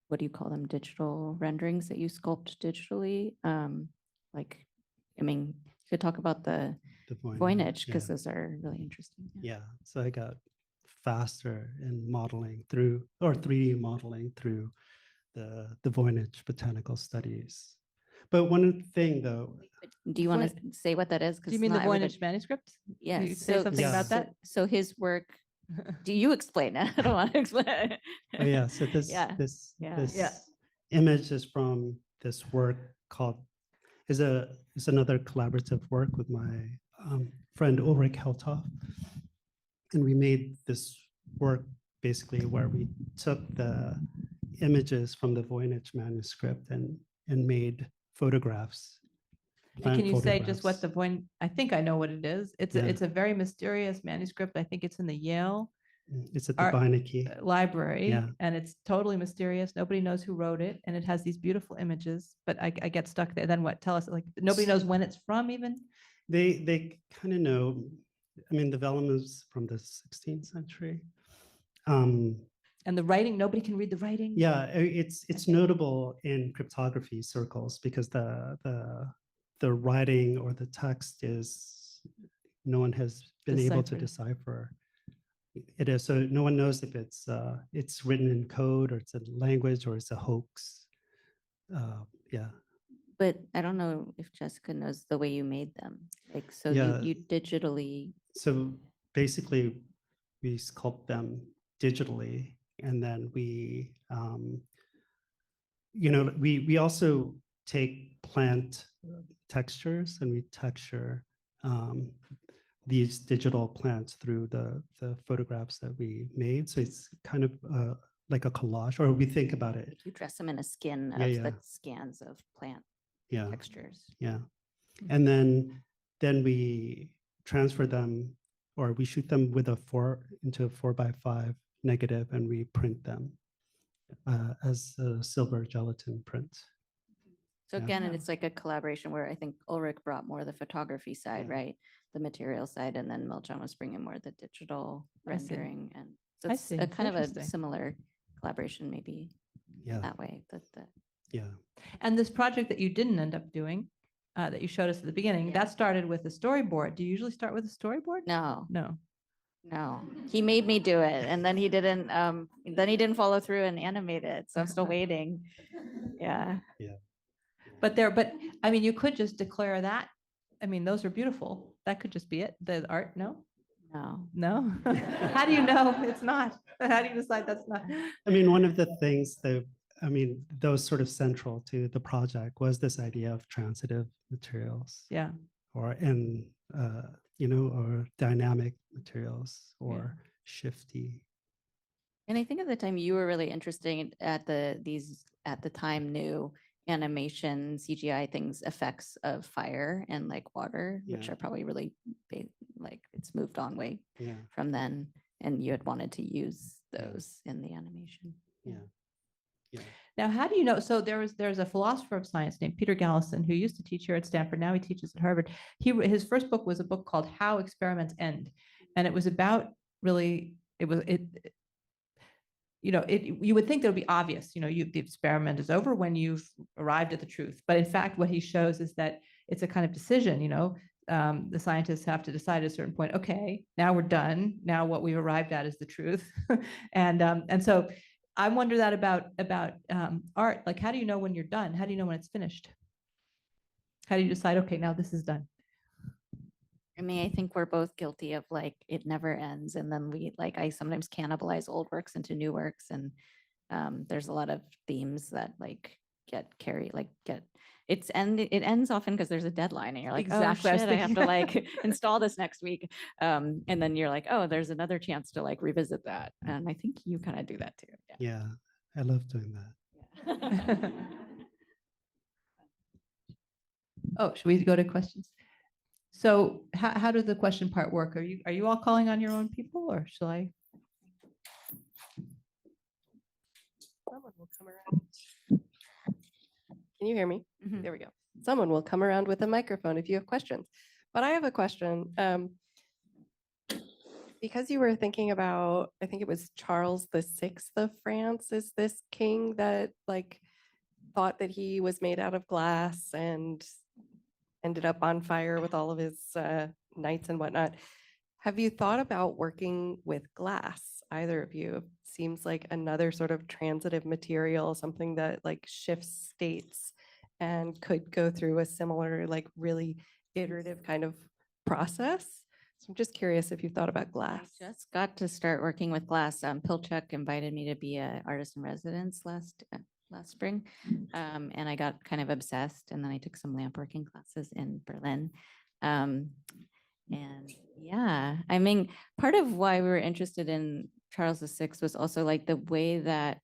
what do you call them? Digital renderings that you sculpt digitally. Like, I mean, you could talk about the The voynich, because yeah. those are really interesting. Yeah, so I got faster in modeling through, or 3D modeling through the Voynich botanical studies. But one thing though, Do you want to say what that is? Do you mean the Voynich manuscript? Yes. you say something about that? So his work, do you explain it? I don't want to explain it. oh yeah, so this Yeah. this Yeah. this Yeah. image is from this work called is another collaborative work with my friend Ulrich Heltoff, and we made this work basically where we took the images from the Voynich manuscript and made photographs. And plant can you say just what photographs. the Voynich? I think I know what it is. It's Yeah. it's a very mysterious manuscript. I think it's in the Yale It's at the Art- Beinecke. library, Yeah. and it's totally mysterious. Nobody knows who wrote it, and it has these beautiful images. But I get stuck there. Then what? Tell us. Like nobody knows when it's from, even. They kind of know. I mean, the vellum is from the 16th century. And the writing, nobody can read the writing. Yeah, it's notable in cryptography circles because the writing or the text is no one has been able to decipher. It is, so no one knows if it's written in code or it's a language or it's a hoax. Yeah. But I don't know if Jessica knows the way you made them. Like, so Yeah. you digitally. So basically, we sculpt them digitally, and then we we also take plant textures and we texture these digital plants through the photographs that we made. So it's kind of like a collage, or we think about it. You dress them in a skin of Yeah, the scans of plant Yeah, textures. yeah. And then we transfer them, or we shoot them with into a 4x5 negative, and we print them as a silver gelatin print. So Yeah. again, and it's like a collaboration where I think Ulrich brought more the photography side, Yeah. right? The material side, and then Miljohn was bringing more the digital I see. rendering. And so I it's see. a kind of a Interesting. similar collaboration, maybe Yeah, that way. yeah. And this project that you didn't end up doing, that you showed us at the beginning, Yeah. that started with a storyboard. Do you usually start with a storyboard? No, No. he made me do it, and then he didn't follow through and animate it. So I'm still waiting. Yeah. But I mean, you could just declare that. I mean, those are beautiful. That could just be it. The art, no? No. No? How do you know it's not? How do you decide that's not? I mean, one of the things that, I mean, that was sort of central to the project was this idea of transitive materials, Yeah. or or dynamic materials, or shifty. And I think at the time you were really interested at the time new animation CGI things, effects of fire and like water, which Yeah. are probably really big, like it's moved on way Yeah, from then, and you had wanted to use Yeah. those in the animation. yeah, yeah. Now, how do you know? So there's a philosopher of science named Peter Gallison who used to teach here at Stanford. Now he teaches at Harvard. His first book was a book called How Experiments End, and it was about really you would think that would be obvious. The experiment is over when you've arrived at the truth. But in fact, what he shows is that it's a kind of decision. The scientists have to decide at a certain point. Okay, now we're done. Now what we've arrived at is the truth, and so. I wonder that about art. Like, how do you know when you're done? How do you know when it's finished? How do you decide, okay, now this is done? I mean, I think we're both guilty of like, it never ends. And then I sometimes cannibalize old works into new works. And there's a lot of themes that like get it ends often because there's a deadline and you're like, Exactly, I oh was shit, I have to thinking- like install this next week. And then you're like, oh, there's another chance to like revisit that. And I think you kind of do that too. Yeah, I love doing that. Yeah. Oh, should we go to questions? So how does the question part work? Are you all calling on your own people, or shall I? Someone will come around. Can you hear me? Mhm. There we go. Someone will come around with a microphone if you have questions. But I have a question. Because you were thinking about, I think it was Charles VI of France, is this king that like thought that he was made out of glass and ended up on fire with all of his knights and whatnot. Have you thought about working with glass, either of you? Seems like another sort of transitive material, something that like shifts states and could go through a similar, like really iterative kind of process. So I'm just curious if you've thought about glass. I just got to start working with glass. Pilchuck invited me to be an artist in residence last spring, and I got kind of obsessed. And then I took some lamp working classes in Berlin. And yeah, I mean, part of why we were interested in Charles VI was also like the way that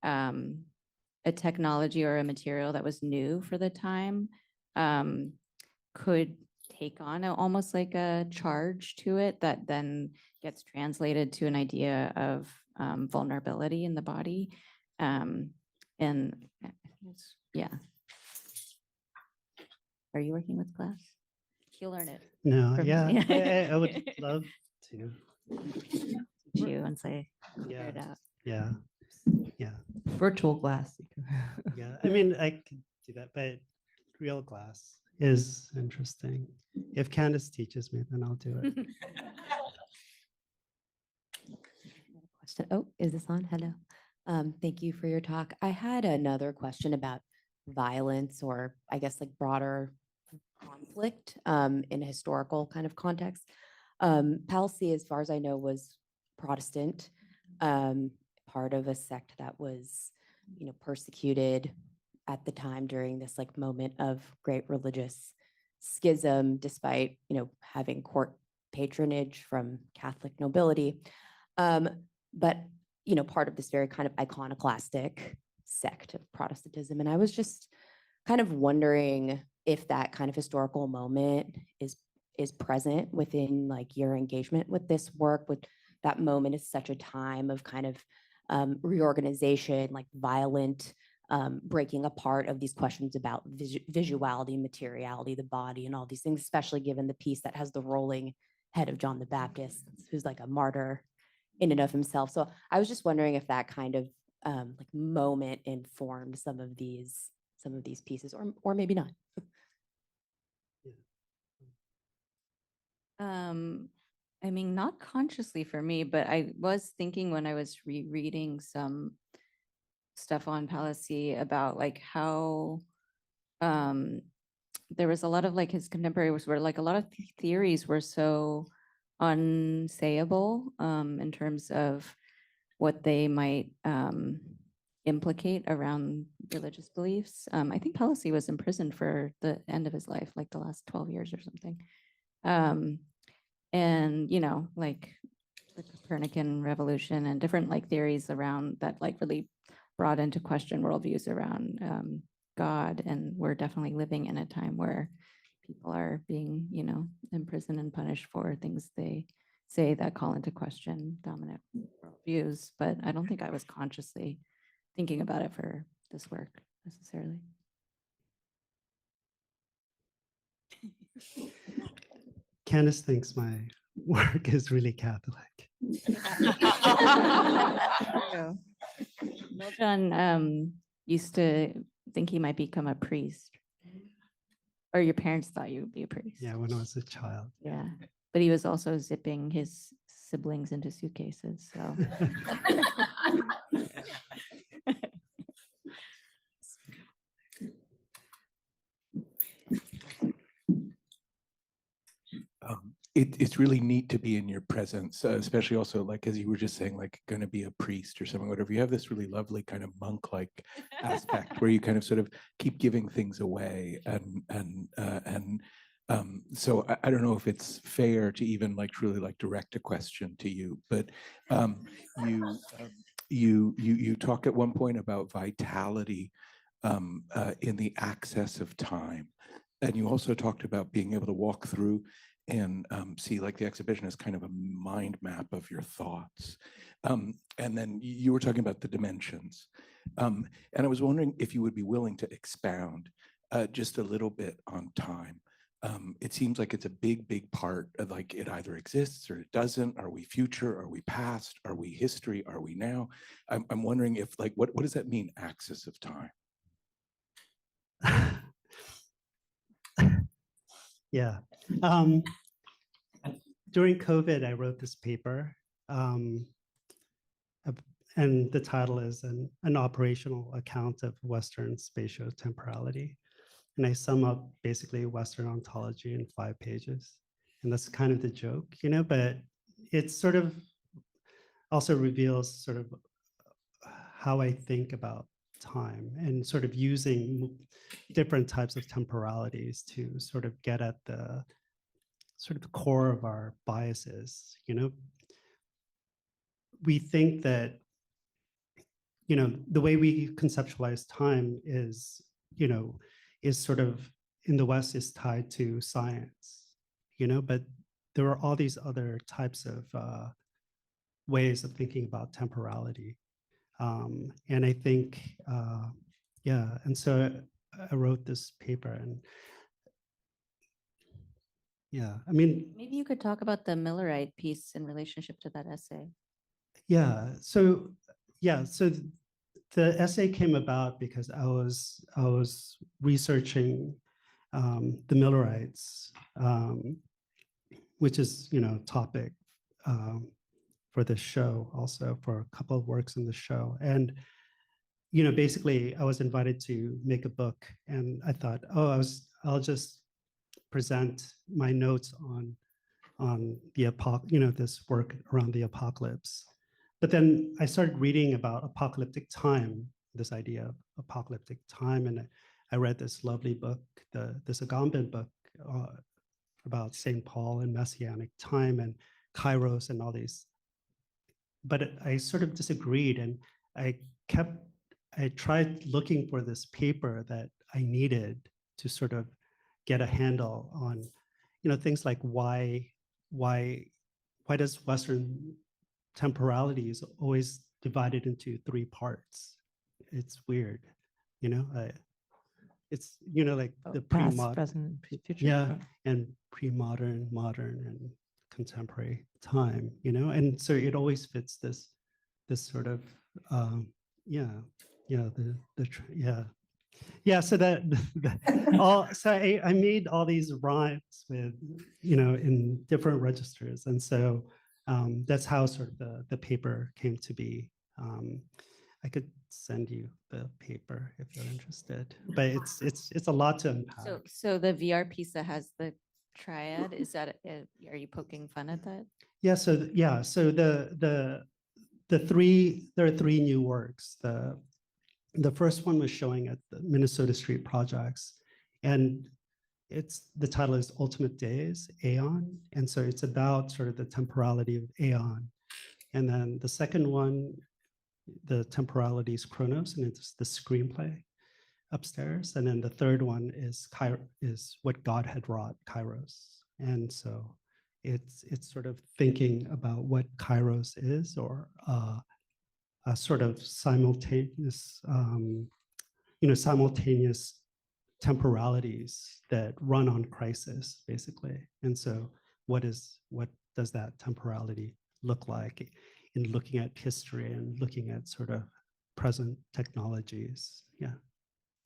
a technology or a material that was new for the time could take on almost like a charge to it that then gets translated to an idea of vulnerability in the body. And yeah. Are you working with glass? You'll learn it. No, From- yeah, yeah. I would love to. Teach you once I figure it out. Yeah, yeah, Virtual glass. yeah. I mean, I could do that, but real glass is interesting. If Candice teaches me, then I'll do it. Question. Oh, is this on? Hello. Thank you for your talk. I had another question about violence, or I guess like broader conflict in a historical kind of context. Palsy, as far as I know, was Protestant, part of a sect that was, persecuted at the time during this like moment of great religious schism, despite, having court patronage from Catholic nobility. But, part of this very kind of iconoclastic sect of Protestantism. And I was just kind of wondering if that kind of historical moment is present within like your engagement with this work. With that moment is such a time of kind of reorganization, like violent breaking apart of these questions about visuality, materiality, the body, and all these things, especially given the piece that has the rolling head of John the Baptist, who's like a martyr in and of himself. So I was just wondering if that kind of like moment informed some of these pieces, or maybe not. I mean, not consciously for me, but I was thinking when I was rereading some stuff on Palissy about like how there was a lot of like his contemporaries where like a lot of theories were so unsayable in terms of what they might implicate around religious beliefs. I think Palissy was imprisoned for the end of his life, like the last 12 years or something. And, like the Copernican revolution and different like theories around that like really brought into question worldviews around God. And we're definitely living in a time where people are being, imprisoned and punished for things they say that call into question dominant worldviews. But I don't think I was consciously thinking about it for this work necessarily. Candice thinks my work is really Catholic. Miljohn used to think he might become a priest. Or your parents thought you would be a priest. Yeah, when I was a child. Yeah. But he was also zipping his siblings into suitcases. So it's really neat to be in your presence, especially also like as you were just saying, like going to be a priest or something, whatever. You have this really lovely kind of monk-like aspect where you kind of sort of keep giving things away, so I don't know if it's fair to even like truly like direct a question to you, but you talk at one point about vitality in the access of time, and you also talked about being able to walk through and see like the exhibition as kind of a mind map of your thoughts. And then you were talking about the dimensions. And I was wondering if you would be willing to expound just a little bit on time. It seems like it's a big part of like it either exists or it doesn't. Are we future? Are we past? Are we history? Are we now? I'm wondering if like, what does that mean, axis of time? Yeah. During COVID, I wrote this paper, and the title is an operational account of Western spatiotemporality. And I sum up basically Western ontology in 5 pages. And that's kind of the joke, you know, but it sort of also reveals sort of how I think about time and sort of using different types of temporalities to sort of get at the sort of the core of our biases. You know, we think that, you know, the way we conceptualize time is, you know, is sort of in the West is tied to science, you know, but there are all these other types of ways of thinking about temporality. And I think, yeah, and so I wrote this paper, and yeah, I mean, Maybe you could talk about the Millerite piece in relationship to that essay. yeah, so the essay came about because I was researching the Millerites, which is, you know, topic for this show, also for a couple of works in the show. And, you know, basically I was invited to make a book, and I thought, oh, I'll just present my notes on the you know, this work around the apocalypse. But then I started reading about apocalyptic time, this idea of apocalyptic time, and I read this lovely book, this Agamben book about St. Paul and Messianic time and Kairos and all these. But I sort of disagreed, and I tried looking for this paper that I needed to sort of get a handle on, you know, things like why does Western temporality is always divided into 3 parts? It's weird, you know. It's, you know, like the past, pre-modern, present, future. yeah, and pre-modern, modern, and contemporary time, you know. And so it always fits this sort of so I made all these rhymes with, you know, in different registers, and so that's how sort of the paper came to be. I could send you the paper if you're interested, but it's a lot to unpack. So the VR piece that has the triad, is that are you poking fun at that? Yeah. So there are 3 new works. The first one was showing at the Minnesota Street Projects, and the title is Ultimate Days, Aeon. And so it's about sort of the temporality of Aeon. And then the second one, the temporality is Chronos, and it's the screenplay upstairs. And then the third one is what God had wrought, Kairos. And so it's sort of thinking about what Kairos is, or a sort of simultaneous, simultaneous temporalities that run on crisis, basically. And so what does that temporality look like in looking at history and looking at sort of present technologies? Yeah.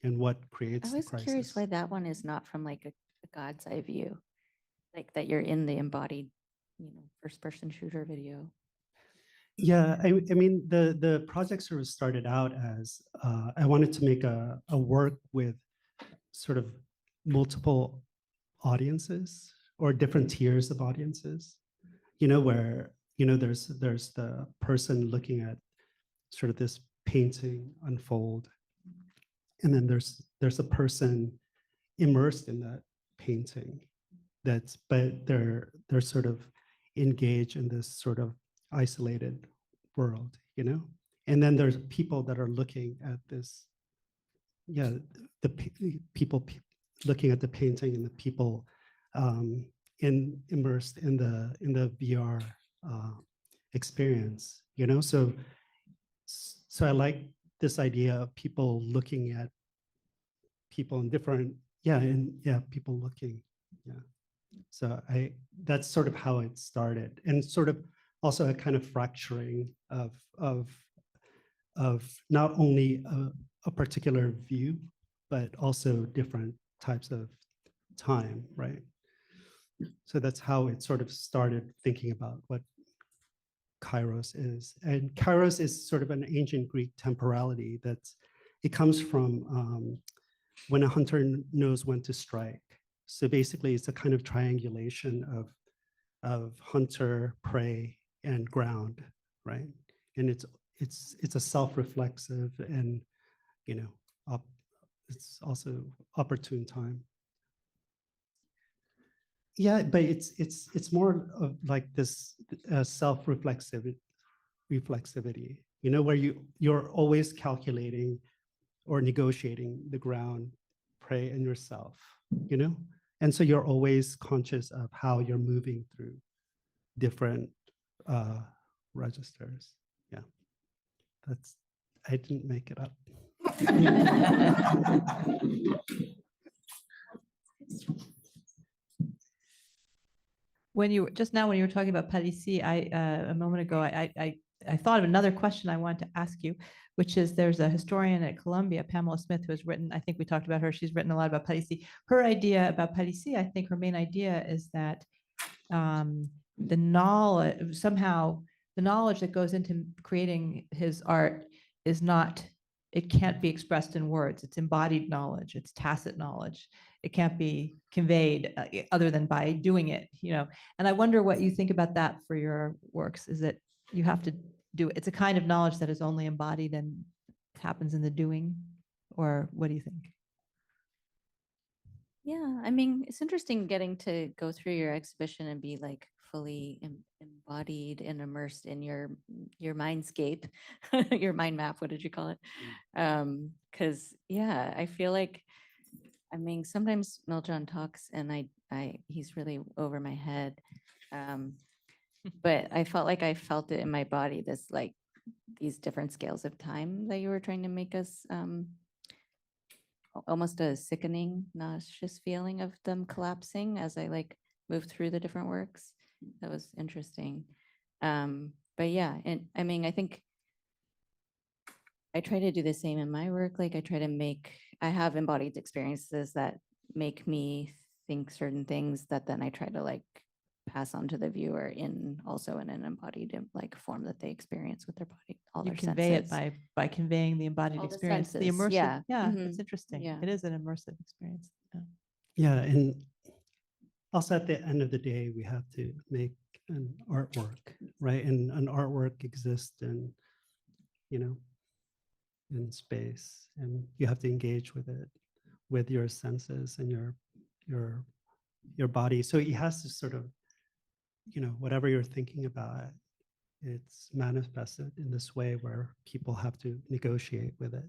And what creates the crisis? I was curious why that one is not from like a God's eye view, like that you're in the embodied, you know, first person shooter video. Yeah, I mean, the project sort of started out as I wanted to make a work with sort of multiple audiences, or different tiers of audiences, where, there's the person looking at sort of this painting unfold. And then there's a person immersed in that painting but they're sort of engaged in this sort of isolated world, and then there's people that are looking at this, people looking at the painting, and the people immersed in the VR experience, so I like this idea of people looking at people in different, people looking, so that's sort of how it started, and sort of also a kind of fracturing of not only a particular view, but also different types of time, right? So that's how it sort of started thinking about what Kairos is. And Kairos is sort of an ancient Greek temporality it comes from when a hunter knows when to strike. So basically it's a kind of triangulation of hunter, prey, and ground, right? And it's a self-reflexive and, it's also opportune time. Yeah, but it's more of like this self-reflexivity, where you're always calculating or negotiating the ground, prey, and yourself, and so you're always conscious of how you're moving through different registers. Yeah, I didn't make it up. When you were talking about Palissy, a moment ago, I thought of another question I wanted to ask you, which is there's a historian at Columbia, Pamela Smith, who has written, I think we talked about her, she's written a lot about Palissy. Her idea about Palissy, I think her main idea is that the knowledge, somehow the knowledge that goes into creating his art is not, it can't be expressed in words. It's embodied knowledge, it's tacit knowledge. It can't be conveyed other than by doing it, And I wonder what you think about that for your works. Is that you have to do it? It's a kind of knowledge that is only embodied and happens in the doing, or what do you think? Yeah, I mean, it's interesting getting to go through your exhibition and be like fully embodied and immersed in your mindscape, your mind map. What did you call it? Because yeah, I feel like, I mean, sometimes Miljohn talks and he's really over my head. But I felt like I felt it in my body, these different scales of time that you were trying to make us almost a sickening, nauseous feeling of them collapsing as I moved through the different works. That was interesting. But yeah, and I mean, I think I try to do the same in my work. I have embodied experiences that make me think certain things that then I try to pass on to the viewer also in an embodied form that they experience with their body. You convey it by conveying the embodied experience, the immersive. Yeah, It's interesting. Yeah. It is an immersive experience. Yeah, and also at the end of the day, we have to make an artwork, right? And an artwork exists in space, and you have to engage with it with your senses and your body. So it has to sort of, whatever you're thinking about, it's manifested in this way where people have to negotiate with it.